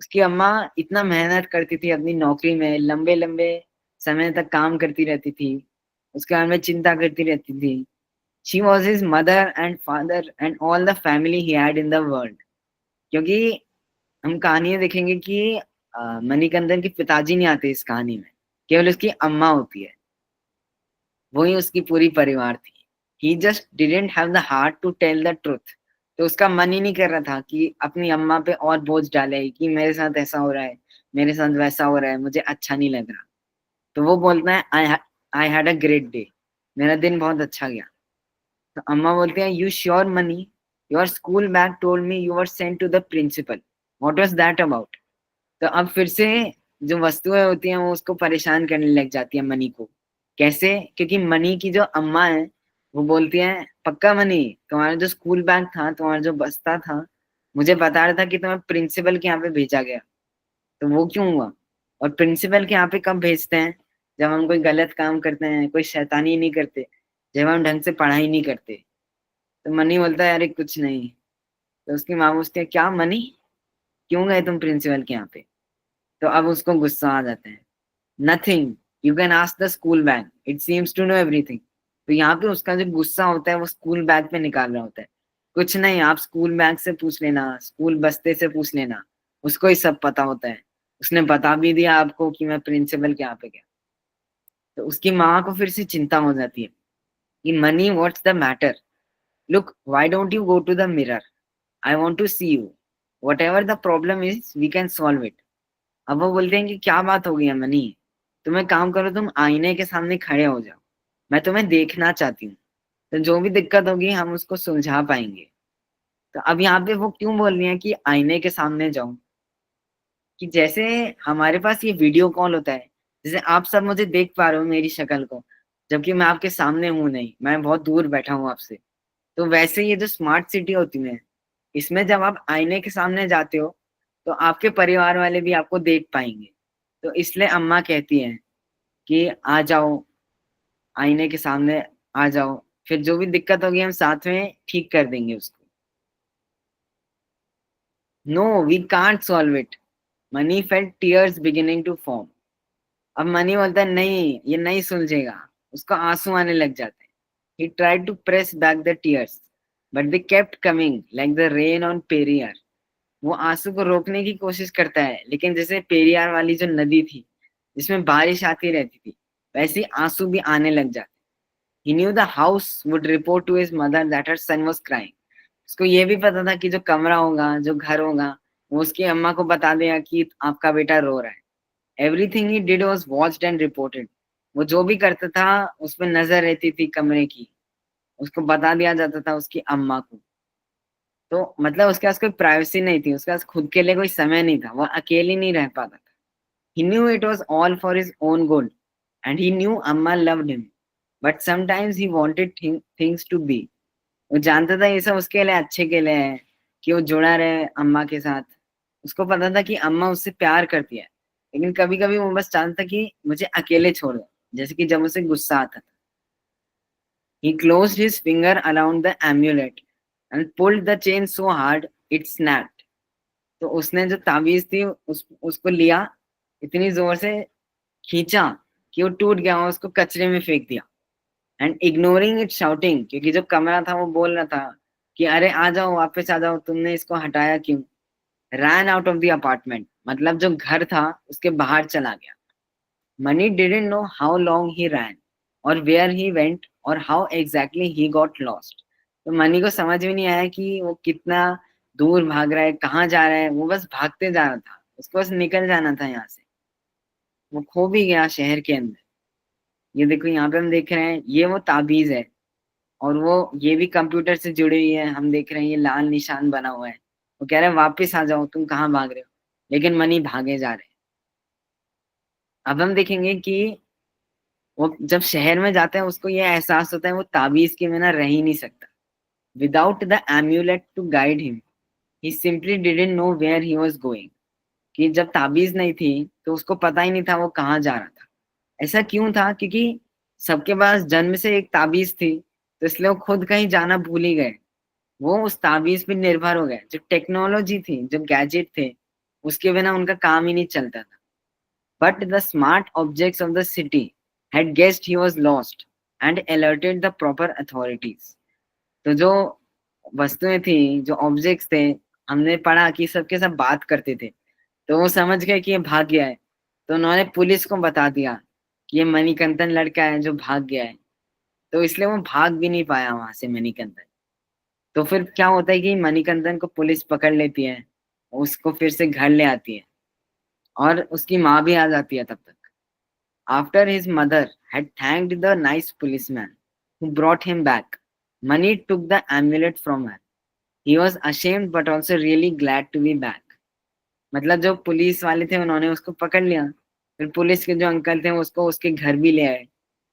Speaker 1: उसकी अम्मा इतना मेहनत करती थी अपनी नौकरी में, लंबे लंबे समय तक काम करती रहती थी, उसके बारे में चिंता करती रहती थी। She was his mother and father and all the family he had in the world. क्योंकि हम कहानी में देखेंगे कि मणिकंदन के पिताजी नहीं आते इस कहानी में, केवल उसकी अम्मा होती है, वही उसकी पूरी परिवार थी। He just didn't have the heart to tell the truth. तो उसका मन ही नहीं कर रहा था कि अपनी अम्मा पे और बोझ डाले कि मेरे साथ ऐसा हो रहा है, मेरे साथ वैसा हो रहा है, मुझे अच्छा नहीं लग रहा। तो वो बोलता है I had a great day, मेरा दिन बहुत अच्छा गया। तो अम्मा बोलते हैं you sure Mani, your school bag told me you were sent to the principal, what was that about? तो अब फिर से जो वस्तुएं होती हैं वो उसको परेशान करने लग जाती है मनी को। कैसे? क्योंकि मनी की जो अम्मा है वो बोलती है पक्का मनी, तुम्हारा जो स्कूल बैग था, तुम्हारा जो बस्ता था, मुझे बता रहा था कि तुम्हें प्रिंसिपल के यहाँ पे भेजा गया, तो वो क्यों हुआ? और प्रिंसिपल के यहाँ पे कब भेजते हैं? जब हम कोई गलत काम करते हैं, कोई शैतानी नहीं करते, जब हम ढंग से पढ़ाई नहीं करते। तो मनी बोलता है अरे कुछ नहीं। तो उसकी माँ पूछती है क्या मनी, क्यों गए तुम प्रिंसिपल के यहाँ पे? तो अब उसको गुस्सा आ जाता है। Nothing, you can ask the school bag, it seems to know everything. तो यहाँ पे उसका जो गुस्सा होता है वो स्कूल बैग पे निकाल रहा होता है। कुछ नहीं, आप स्कूल बैग से पूछ लेना, स्कूल बस्ते से पूछ लेना, उसको ही सब पता होता है। उसने बता भी दिया आपको कि मैं प्रिंसिपल के यहाँ पे गया। तो उसकी माँ को फिर से चिंता हो जाती है कि Mani what's the matter, look why don't you go to the mirror, I want to see you, whatever the problem is we can solve it. अब वो बोलते हैं कि क्या बात हो गई है मनी, तुम एक काम करो, तुम आईने के सामने खड़े हो जाओ, मैं तुम्हें देखना चाहती हूँ, तो जो भी दिक्कत होगी हम उसको सुलझा पाएंगे। तो अब यहाँ पे वो क्यों बोल रही है कि आईने के सामने जाऊं? कि जैसे हमारे पास ये वीडियो कॉल होता है, जैसे आप सब मुझे देख पा रहे हो मेरी शक्ल को, जबकि मैं आपके सामने हूं नहीं, मैं बहुत दूर बैठा हूँ आपसे। तो वैसे ये जो स्मार्ट सिटी होती है, इसमें जब आप आईने के सामने जाते हो तो आपके परिवार वाले भी आपको देख पाएंगे। तो इसलिए अम्मा कहती है कि आ जाओ, आईने के सामने आ जाओ, फिर जो भी दिक्कत होगी हम साथ में ठीक कर देंगे उसको। No we can't solve it, Mani felt tears beginning to form. अब मनी बोलता है नहीं ये नहीं सुलझेगा, उसको आंसू आने लग जाते हैं। He tried to press back the tears but they kept coming like the rain on Periyar. वो आंसू को रोकने की कोशिश करता है, लेकिन जैसे पेरियार वाली जो नदी थी जिसमें बारिश आती रहती थी, वैसे आंसू भी आने लग जाते। He knew the house would report to his mother that her son was crying. उसको ये भी पता था कि जो कमरा होगा, जो घर होगा, वो उसकी अम्मा को बता देगा कि आपका बेटा रो रहा है। Everything he did was watched and reported. वो जो भी करता था उस पर नजर रहती थी कमरे की, उसको बता दिया जाता था उसकी अम्मा को। तो मतलब उसके पास कोई प्राइवेसी नहीं थी, उसके पास खुद के लिए कोई समय नहीं था, वो अकेली नहीं रह पाता था। He knew it was all for his own good, and he knew Amma loved him, but sometimes he wanted things to be. वो जानता था ये सब उसके लिए अच्छे के लिए है, कि वो जुड़ा रहे अम्मा के साथ। उसको पता था कि अम्मा उससे प्यार करती है, लेकिन कभी कभी वो बस चाहता था कि मुझे अकेले छोड़ दो, जैसे कि जब उसे गुस्सा आता था। He closed his finger around the amulet and pulled the chain so hard it snapped. तो उसने जो ताबीज थी उसको लिया, इतनी जोर से खींचा कि वो टूट गया और उसको कचरे में फेंक दिया। एंड इग्नोरिंग इट शाउटिंग, क्योंकि जो कमरा था वो बोल रहा था कि अरे आ जाओ, वापस आ जाओ, तुमने इसको हटाया क्यों? Ran out of the apartment, मतलब जो घर था उसके बाहर चला गया। Mani didn't know how long he ran or where he went or how exactly he got lost. तो मनी को समझ में नहीं आया कि वो कितना दूर भाग रहा है, कहाँ जा रहा है, वो बस भागते जा रहा था, उसको बस निकल जाना था यहाँ से। वो खो भी गया शहर के अंदर। ये देखो यहाँ पे हम देख रहे हैं ये वो ताबीज है, और वो ये भी कंप्यूटर से जुड़ी हुई है, हम देख रहे हैं ये लाल निशान बना हुआ है। वो कह रहे हैं वापिस आ जाओ, तुम कहाँ भाग रहे हो? लेकिन मनी भागे जा रहे हैं। अब हम देखेंगे कि वो जब शहर में जाता है उसको ये एहसास होता है वो ताबीज के बिना रह ही नहीं सकता। Without the amulet to guide him he simply didn't know where he was going. कि जब ताबीज नहीं थी तो उसको पता ही नहीं था वो कहाँ जा रहा था। ऐसा क्यों था? क्योंकि सबके पास जन्म से एक ताबीज थी, तो इसलिए वो खुद कहीं जाना भूल ही गए। वो उस ताबीज पे निर्भर हो गए। जो टेक्नोलॉजी थी, जो गैजेट थे, उसके बिना उनका काम ही नहीं चलता था। But the smart objects of the city had guessed he was lost and alerted the proper authorities। तो जो वस्तुएं थी, जो ऑब्जेक्ट्स थे, हमने पढ़ा कि सबके सब बात करते थे, तो वो समझ गए कि ये भाग गया है। तो उन्होंने पुलिस को बता दिया कि ये मणिकंदन लड़का है जो भाग गया है। तो इसलिए वो भाग भी नहीं पाया वहां से मणिकंदन। तो फिर क्या होता है कि मणिकंदन को पुलिस पकड़ लेती है, उसको फिर से घर ले आती है और उसकी माँ भी आ जाती है तब तक। After his mother had thanked the nice policeman who brought him back, Mani took the amulet from her. He was ashamed but also really glad to be back। मतलब जो पुलिस वाले थे उन्होंने उसको पकड़ लिया, फिर पुलिस के जो अंकल थे उसको उसके घर भी ले आए,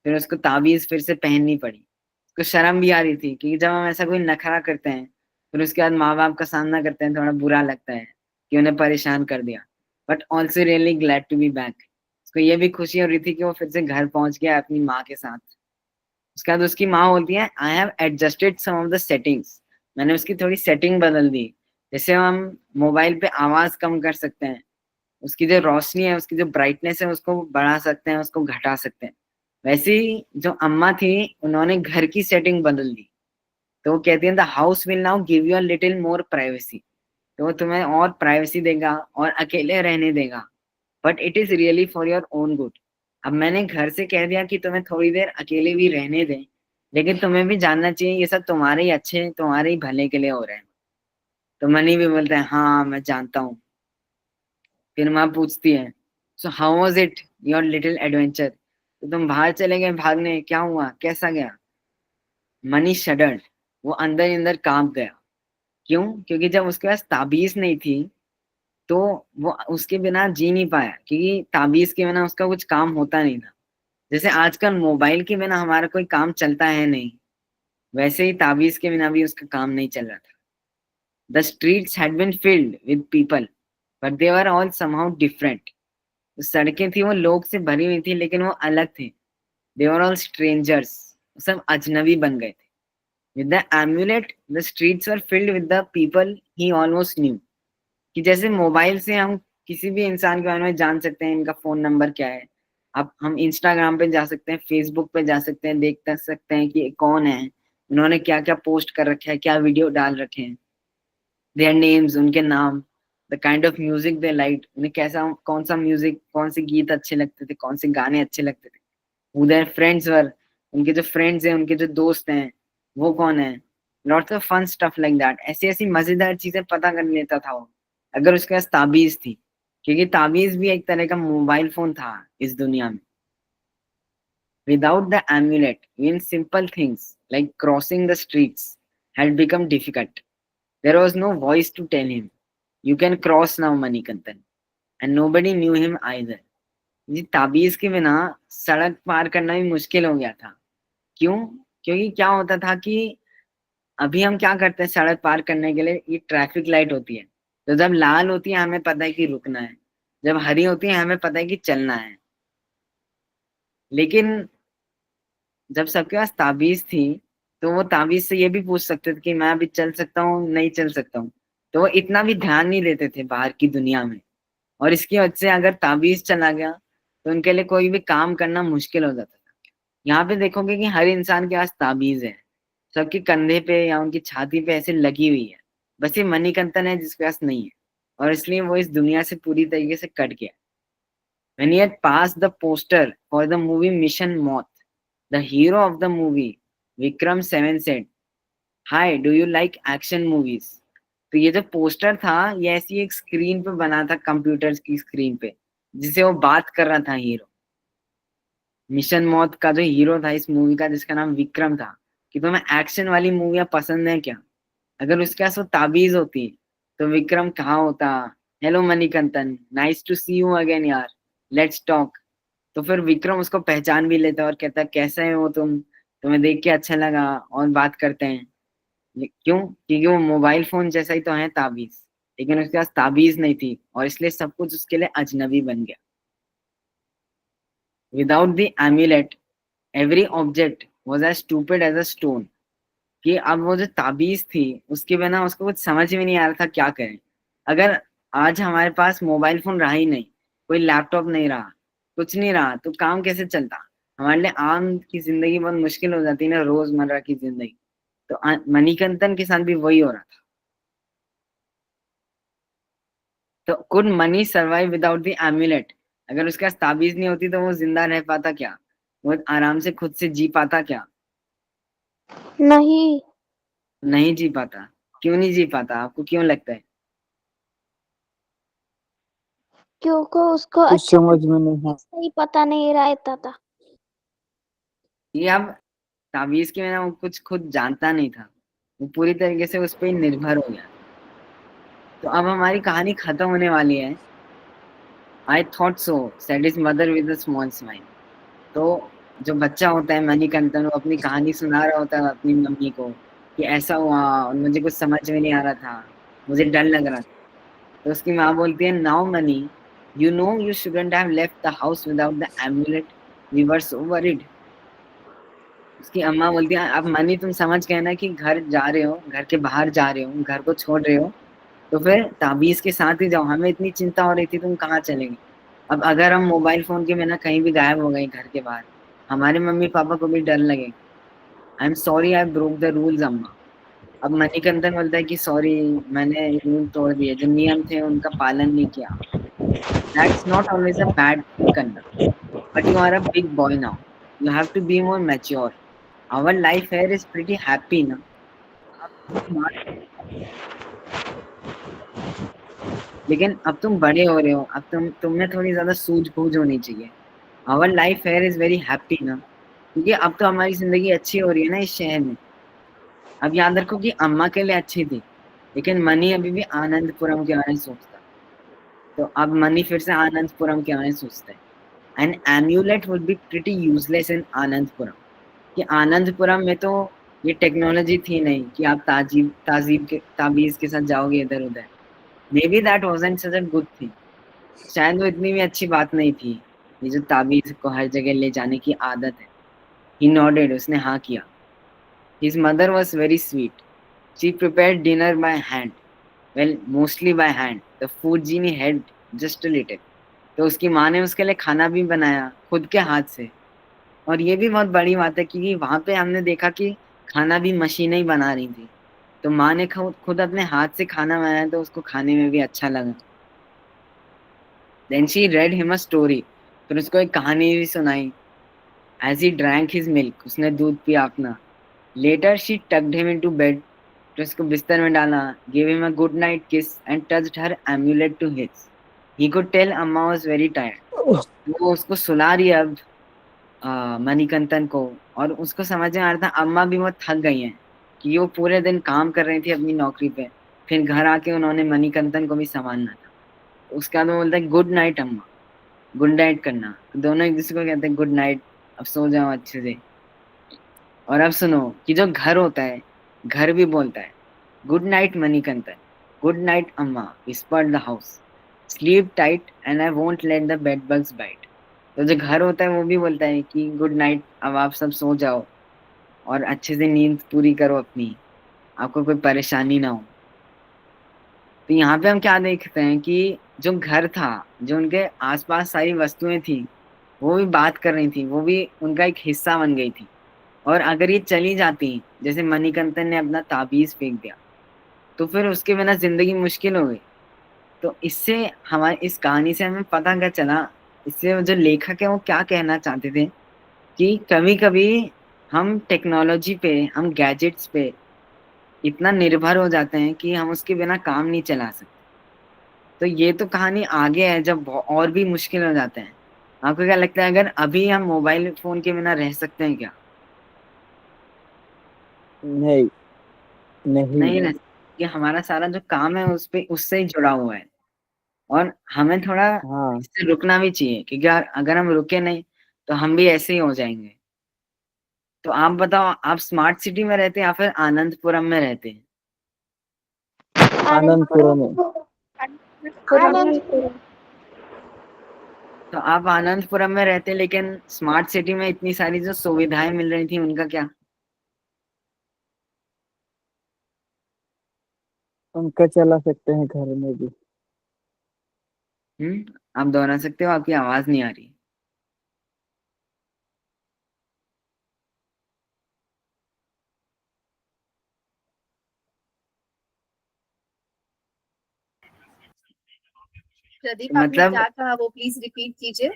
Speaker 1: फिर उसको ताबीज फिर से पहननी पड़ी। उसको शर्म भी आ रही थी क्योंकि जब हम ऐसा कोई नखरा करते हैं फिर उसके बाद माँ बाप का सामना करते हैं, थोड़ा बुरा लगता है कि उन्हें परेशान कर दिया। But also really glad to be back. उसको ये भी खुशी हो रही थी कि वो फिर से घर पहुंच गया अपनी माँ के साथ। उसके बाद उसकी माँ बोलती है I have adjusted some of the settings. मैंने उसकी थोड़ी सेटिंग बदल दी। जैसे हम मोबाइल पे आवाज कम कर सकते हैं, उसकी जो रोशनी है, उसकी जो ब्राइटनेस है, उसको बढ़ा सकते हैं, उसको घटा सकते हैं। वैसे ही जो अम्मा थी उन्होंने घर की सेटिंग बदल दी। तो वो कहती है the house will now give you a little more privacy. तो वो तुम्हें और प्राइवेसी देगा और अकेले रहने देगा। But it is really for your own good. अब मैंने घर से कह दिया कि तुम्हें थोड़ी देर अकेले भी रहने दें, लेकिन तुम्हें भी जानना चाहिए ये सब तुम्हारे ही अच्छे, तुम्हारे ही भले के लिए हो रहे हैं। तो मनी भी बोलता है हाँ मैं जानता हूँ। फिर माँ पूछती है so how was it your little adventure. तो तुम बाहर चले गए भागने, क्या हुआ, कैसा गया? Money shuddered. वो अंदर ही अंदर कांप गया। क्यों? क्योंकि जब उसके पास ताबीज नहीं थी तो वो उसके बिना जी नहीं पाया, क्योंकि ताबीज के बिना उसका कुछ काम होता नहीं था। जैसे आजकल मोबाइल के बिना हमारा कोई काम चलता है नहीं, वैसे ही ताबीज के बिना भी उसका काम नहीं चल रहा था। The streets had been filled with people but they were all somehow different. सड़कें थी वो लोग से भरी हुई थी लेकिन वो अलग थे। दे वर ऑल स्ट्रेंजर्स। सब अजनबी बन गए थे। With the emulate the streets were filled with the people he almost new. कि जैसे मोबाइल से हम किसी भी इंसान के बारे में जान सकते हैं, इनका फोन नंबर क्या है। अब हम इंस्टाग्राम पे जा सकते हैं, फेसबुक पे जा सकते हैं, देख सकते हैं कि ये कौन है, उन्होंने क्या क्या पोस्ट कर रखा है, क्या वीडियो डाल रखे हैं, देयर नेम्स, उनके नाम, the kind of music they like, उन्हें कैसा कौन सा म्यूजिक, कौन से गीत अच्छे लगते थे, कौन से गाने अच्छे लगते थे। हु देयर फ्रेंड्स वर, उनके जो फ्रेंड्स हैं, उनके जो दोस्त हैं वो कौन है। Lots of fun stuff like that. ऐसी ऐसी मजेदार चीजें पता कर लेता था वो, अगर उसके पास ताबीज थी। क्योंकि ताबीज भी एक तरह का मोबाइल फोन था इस दुनिया में। Without the amulet, even simple things like crossing the streets had become difficult. There was no voice to tell him, "You can cross now, Manikantan," and nobody knew him either. जी ताबीज के बिना सड़क पार करना भी मुश्किल हो गया था। क्यों? क्योंकि क्या होता था कि अभी हम क्या करते हैं सड़क पार करने के लिए, ये ट्रैफिक लाइट होती है। तो जब लाल होती है हमें पता है कि रुकना है, जब हरी होती है हमें पता है कि चलना है। लेकिन जब सबके पास ताबीज थी तो वो ताबीज से ये भी पूछ सकते थे कि मैं अभी चल सकता हूँ, नहीं चल सकता हूँ। तो वो इतना भी ध्यान नहीं देते थे बाहर की दुनिया में। और इसकी वजह से अगर ताबीज चला गया तो उनके लिए कोई भी काम करना मुश्किल हो जाता था। यहाँ पे देखोगे कि हर इंसान के पास ताबीज है, सबके कंधे पे या उनकी छाती पे ऐसे लगी हुई है। बस ये मणिकंदन है जिसके पास नहीं है, और इसलिए वो इस दुनिया से पूरी तरीके से कट गया। When he had passed the poster for the movie Mission Moth, the hero of the movie, Vikram Seven said, "Hi, do you like action movies?" तो ये जो पोस्टर था ये ऐसी एक स्क्रीन पे बना था, कंप्यूटर की स्क्रीन पे, जिसे वो बात कर रहा था हीरो। मिशन मौत का जो हीरो था इस मूवी का, जिसका नाम विक्रम था, कि तुम्हें एक्शन वाली मूवियां पसंद है क्या? अगर उसके पास वो ताबीज होती तो विक्रम कहाँ होता। Hello Manikandan, nice to see you again यार, लेट्स टॉक। तो फिर विक्रम उसको पहचान भी लेता है और कहता है कैसे हो तुम, तुम्हें देख के अच्छा लगा, और बात करते हैं। क्यों? क्योंकि वो मोबाइल फोन जैसा ही तो है ताबीज, लेकिन उसके पास ताबीज नहीं थी और इसलिए सब कुछ उसके लिए अजनबी बन गया। Without the amulet every object was as stupid as a stone. कि अब वो जो ताबीज थी उसके बिना उसको कुछ समझ में नहीं आ रहा था क्या करें। अगर आज हमारे पास मोबाइल फोन रहा ही नहीं, कोई लैपटॉप नहीं रहा, कुछ नहीं रहा, तो काम कैसे चलता? हमारे लिए आम की जिंदगी बहुत मुश्किल हो जाती है ना, रोजमर्रा की जिंदगी। तो मणिकंदन के साथ भी वही हो रहा था। तो could money survive without the emulate? अगर उसके पास ताबीज नहीं होती तो वो जिंदा रह पाता क्या? वो आराम से खुद से जी पाता क्या?
Speaker 2: नहीं,
Speaker 1: नहीं जी पाता। क्यों नहीं जी पाता, आपको क्यों लगता है?
Speaker 2: क्योंकि उसको
Speaker 5: कुछ
Speaker 2: अच्छा
Speaker 5: समझ में नहीं है।
Speaker 2: सही पता नहीं रहता था।
Speaker 1: ये अब ताबीज के बिना वो कुछ खुद जानता नहीं था, वो पूरी तरीके से उस पर ही निर्भर हो गया। तो अब हमारी कहानी खत्म होने वाली है। I thought so, said his mother with a small smile. तो जो बच्चा होता है मणिकंदन, वो अपनी कहानी सुना रहा होता है अपनी मम्मी को कि ऐसा हुआ और मुझे कुछ समझ में नहीं आ रहा था, मुझे डर लग रहा था। तो उसकी माँ बोलती है, now Mani, you know you shouldn't have left the house without the amulet, we were so worried. उसकी अम्मा बोलती है, अब मनी तुम समझ गए ना कि घर जा रहे हो, घर के बाहर जा रहे हो, घर को छोड़ रहे हो, तो फिर ताबीज के साथ ही जाओ, हमें इतनी चिंता हो रही थी तुम कहाँ चलेंगे। अब अगर हम मोबाइल फोन के बिना कहीं भी गायब हो गए घर के बाहर, हमारे मम्मी पापा को भी डर लगेगा। I am sorry I broke the rules अम्मा। अब मणिकंदन बोलता है कि सॉरी, मैंने रूल तोड़ दिए, जो नियम थे उनका पालन नहीं किया। That's not always a bad thing करना, but you are a big boy now, you have to be more mature. Our life here is pretty happy ना। लेकिन अब तुम बड़े हो रहे हो, अब तुम में थोड़ी ज्यादा सूझबूझ होनी चाहिए। Our life here is very happy ना, क्योंकि अब तो हमारी जिंदगी अच्छी हो रही है ना इस शहर में। अब याद रखो कि अम्मा के लिए अच्छी थी, लेकिन मनी अभी भी आनंदपुरम के बारे में सोचता। तो अब मनी फिर से आनंदपुरम के बारे में सोचता है। An amulet would be pretty useless in Anandapuram. कि आनंदपुरम में तो ये टेक्नोलॉजी थी नहीं कि आप ताबीज के साथ जाओगे इधर उधर। May be that wasn't such a good thing. शायद वो इतनी भी अच्छी बात नहीं थी, ये जो ताबीज को हर जगह ले जाने की आदत है। ही नॉडेड, उसने हाँ किया। His mother was very sweet, she prepared dinner by hand, well mostly by hand, the food genie had just a little. तो उसकी माँ ने उसके लिए खाना भी बनाया खुद के हाथ से। और ये भी बहुत बड़ी बात है क्योंकि वहां पे हमने देखा कि खाना भी मशीनें ही बना रही थी। तो माँ ने खुद अपने हाथ से खाना बनाया तो उसको खाने में भी अच्छा लगा। Then she read him a story, फिर उसको एक कहानी भी सुनाई। As he drank his milk, उसने दूध पिया अपना। Later she tucked him into bed, तो उसको बिस्तर में डाला, give him a good night kiss and touched her amulet to his. He could tell Amma was very tired. वो उसको सुला रही है अब मणिकंदन को, और उसको समझ में आ रहा था अम्मा भी बहुत थक गई हैं कि वो पूरे दिन काम कर रही थी अपनी नौकरी पे, फिर घर आके उन्होंने मणिकंदन को भी संभालना था। उसके बाद वो बोलता है गुड नाइट अम्मा, गुड नाइट करना। तो दोनों एक दूसरे को कहते हैं गुड नाइट, अब सो जाओ अच्छे से। और अब सुनो कि जो घर होता है, घर भी बोलता है good night Manikandan, good night Amma, whispered the house, sleep tight and I won't let the bed bugs bite. तो जो घर होता है वो भी बोलता है कि गुड नाइट, अब आप सब सो जाओ और अच्छे से नींद पूरी करो अपनी, आपको कोई परेशानी ना हो। तो यहाँ पे हम क्या देखते हैं कि जो घर था, जो उनके आसपास सारी वस्तुएं थी, वो भी बात कर रही थी, वो भी उनका एक हिस्सा बन गई थी। और अगर ये चली जाती, जैसे मणिकंदन ने अपना ताबीज फेंक दिया, तो फिर उसके बिना जिंदगी मुश्किल हो गई। तो इससे हमारी इस कहानी से हमें पता क्या चला, इससे जो लेखक है वो क्या कहना चाहते थे कि कभी कभी हम टेक्नोलॉजी पे, हम गैजेट्स पे इतना निर्भर हो जाते हैं कि हम उसके बिना काम नहीं चला सकते। तो ये तो कहानी आगे है जब और भी मुश्किल हो जाते हैं। आपको क्या लगता है, अगर अभी हम मोबाइल फोन के बिना रह सकते हैं क्या?
Speaker 5: नहीं, नहीं।
Speaker 1: नहीं रह सकते, कि हमारा सारा जो काम है उस पे उससे ही जुड़ा हुआ है। और हमें थोड़ा
Speaker 5: हाँ,
Speaker 1: इससे रुकना भी चाहिए, क्योंकि अगर हम रुके नहीं तो हम भी ऐसे ही हो जाएंगे। तो आप बताओ, आप स्मार्ट सिटी में रहते हैं या फिर आनंदपुरम में रहते हैं?
Speaker 5: आनंदपुरम में।
Speaker 2: आनंदपुरम।
Speaker 1: तो आप आनंदपुरम में रहते हैं, लेकिन स्मार्ट सिटी में इतनी सारी जो सुविधाएं मिल रही थी उनका क्या?
Speaker 5: उनका चला सकते हैं घर में भी।
Speaker 1: आप दोहरा सकते हो? आपकी आवाज नहीं आ रही।
Speaker 3: प्रदीप,
Speaker 1: तो
Speaker 3: आपने
Speaker 1: मतलब
Speaker 3: क्या कहा वो प्लीज रिपीट कीजिए।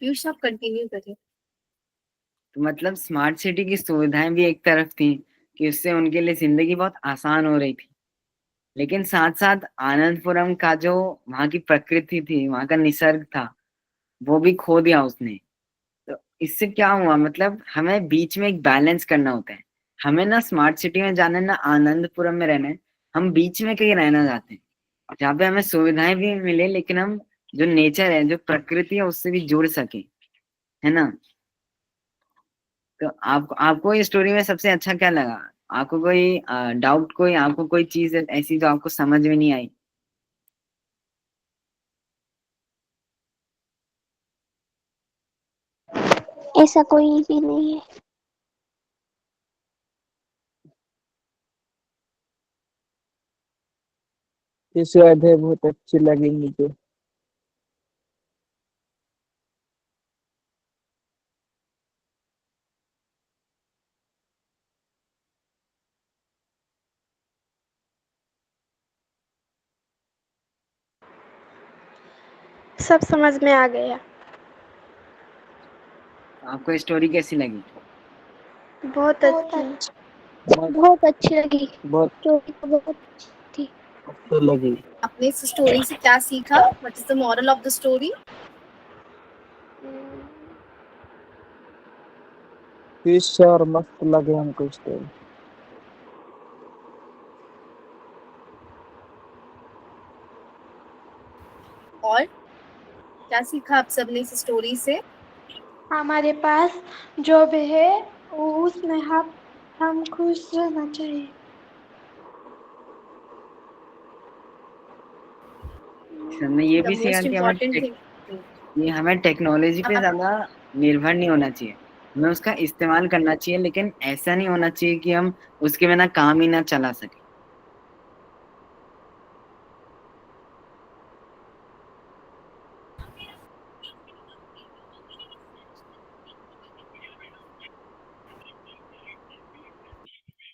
Speaker 3: पीयूष, आप कंटिन्यू करिए।
Speaker 1: तो मतलब स्मार्ट सिटी की सुविधाएं भी एक तरफ थी कि उससे उनके लिए जिंदगी बहुत आसान हो रही थी, लेकिन साथ साथ आनंदपुरम का जो वहाँ की प्रकृति थी, वहाँ का निसर्ग था, वो भी खो दिया उसने। तो इससे क्या हुआ, मतलब हमें बीच में एक बैलेंस करना होता है। हमें ना स्मार्ट सिटी में जाना है ना आनंदपुरम में रहना है। हम बीच में कहीं रहना चाहते हैं, जहाँ पे हमें सुविधाएं भी मिले, लेकिन हम जो नेचर है, जो प्रकृति है, उससे भी जुड़ सके, है ना? तो आपको ये स्टोरी में सबसे अच्छा क्या लगा? आपको कोई डाउट, कोई आपको कोई चीज ऐसी जो आपको समझ में नहीं आई?
Speaker 2: ऐसा कोई भी नहीं है।
Speaker 5: इस अध्याय बहुत अच्छी लगी मुझे।
Speaker 2: सब समझ में आ गया।
Speaker 1: आपको स्टोरी कैसी लगी?
Speaker 2: बहुत अच्छी।
Speaker 5: बहुत
Speaker 2: बहुत अच्छी लगी।
Speaker 5: बहुत
Speaker 2: स्टोरी तो बहुत अच्छी थी।
Speaker 5: अच्छी लगी।
Speaker 3: आपने इस स्टोरी से क्या सीखा? What is the moral of the story?
Speaker 5: Fish और मस्त लगे हमको स्टोरी।
Speaker 3: और क्या सीखा आप सबने इस स्टोरी से?
Speaker 2: हमारे पास जो भी है उसमें हम खुश रहना चाहिए।
Speaker 1: हमने ये
Speaker 3: द
Speaker 1: भी सीखा
Speaker 3: मोस्ट
Speaker 1: कि हमें
Speaker 3: इम्पोर्टेंट थिंग।
Speaker 1: ये हमें टेक्नोलॉजी पे
Speaker 3: अब
Speaker 1: ज्यादा निर्भर नहीं होना चाहिए। हमें उसका इस्तेमाल करना चाहिए, लेकिन ऐसा नहीं होना चाहिए कि हम उसके बिना काम ही ना चला सके।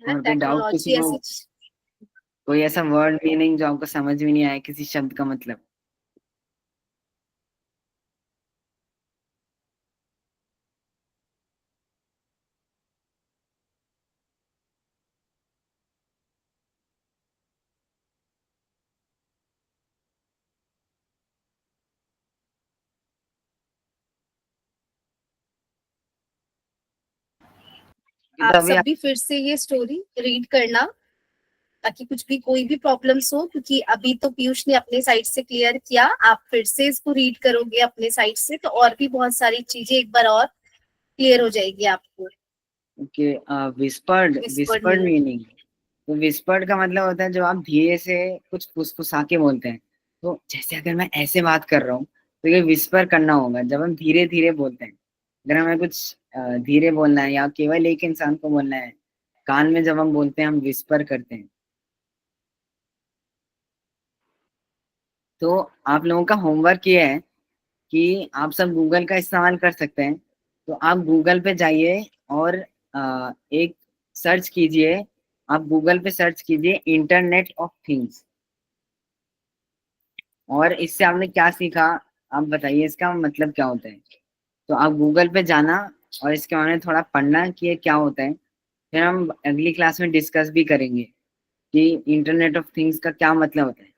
Speaker 1: और कोई डाउट किसी
Speaker 3: टेक्नोलॉजी
Speaker 1: को?
Speaker 3: ऐसी
Speaker 1: कोई ऐसा वर्ड मीनिंग जो आपको समझ में नहीं आया, किसी शब्द का मतलब? कि तो
Speaker 3: आप
Speaker 1: अभी
Speaker 3: सब भी फिर से ये स्टोरी रीड करना, ताकि कुछ भी कोई भी प्रॉब्लम्स हो, क्योंकि अभी तो पीयूष ने अपने साइड से क्लियर किया। आप फिर से इसको रीड करोगे अपने साइड से तो और भी बहुत सारी चीजें एक बार और क्लियर हो जाएगी आपको।
Speaker 1: कि whispered
Speaker 3: whispered
Speaker 1: whispered
Speaker 3: meaning.
Speaker 1: Meaning. तो विस्पर्ड का मतलब होता है जो आप धीरे से कुछ फुसफुसा के बोलते हैं। तो जैसे अगर मैं ऐसे बात कर रहा हूँ, तो ये विस्पर करना होगा जब हम धीरे धीरे बोलते हैं। अगर हमें कुछ धीरे बोलना है या केवल एक इंसान को बोलना है, कान में जब हम बोलते हैं, हम विस्पर करते हैं। तो आप लोगों का होमवर्क ये है कि आप सब गूगल का इस्तेमाल कर सकते हैं। तो आप गूगल पे जाइए और एक सर्च कीजिए। आप गूगल पे सर्च कीजिए इंटरनेट ऑफ थिंग्स। और इससे आपने क्या सीखा, आप बताइए, इसका मतलब क्या होता है? तो आप गूगल पे जाना और इसके बारे में थोड़ा पढ़ना कि ये क्या होता है। फिर हम अगली क्लास में डिस्कस भी करेंगे कि इंटरनेट ऑफ थिंग्स का क्या मतलब होता है।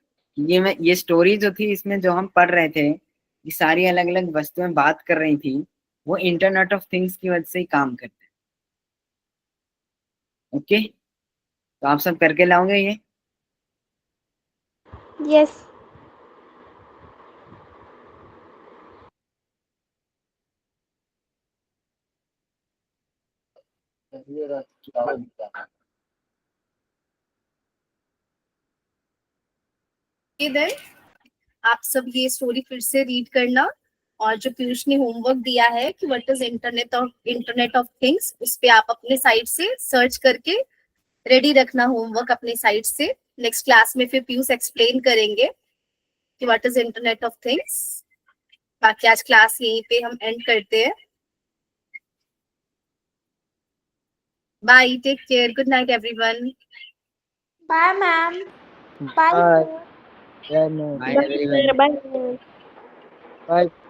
Speaker 1: ये स्टोरी जो थी, इसमें जो हम पढ़ रहे थे, ये सारी अलग अलग वस्तुएं बात कर रही थी। वो इंटरनेट ऑफ थिंग्स की वजह से ही काम करते हैं। ओके, तो आप सब करके लाओगे ये?
Speaker 2: यस।
Speaker 3: देन आप सब ये स्टोरी फिर से रीड करना, और जो पीयूष ने होमवर्क दिया है कि what is internet of things, उस पे आप अपने साइड से सर्च करके रेडी रखना होमवर्क अपने साइड से। नेक्स्ट क्लास में फिर पीयूष एक्सप्लेन करेंगे कि what is internet of things. बाकी आज क्लास यहीं पे हम एंड करते हैं। Bye, take care, good night everyone.
Speaker 2: Bye ma'am. Bye
Speaker 5: Bye.
Speaker 2: Sir.
Speaker 5: Yeah, man.
Speaker 1: Bye everyone.
Speaker 4: Bye.
Speaker 5: Bye.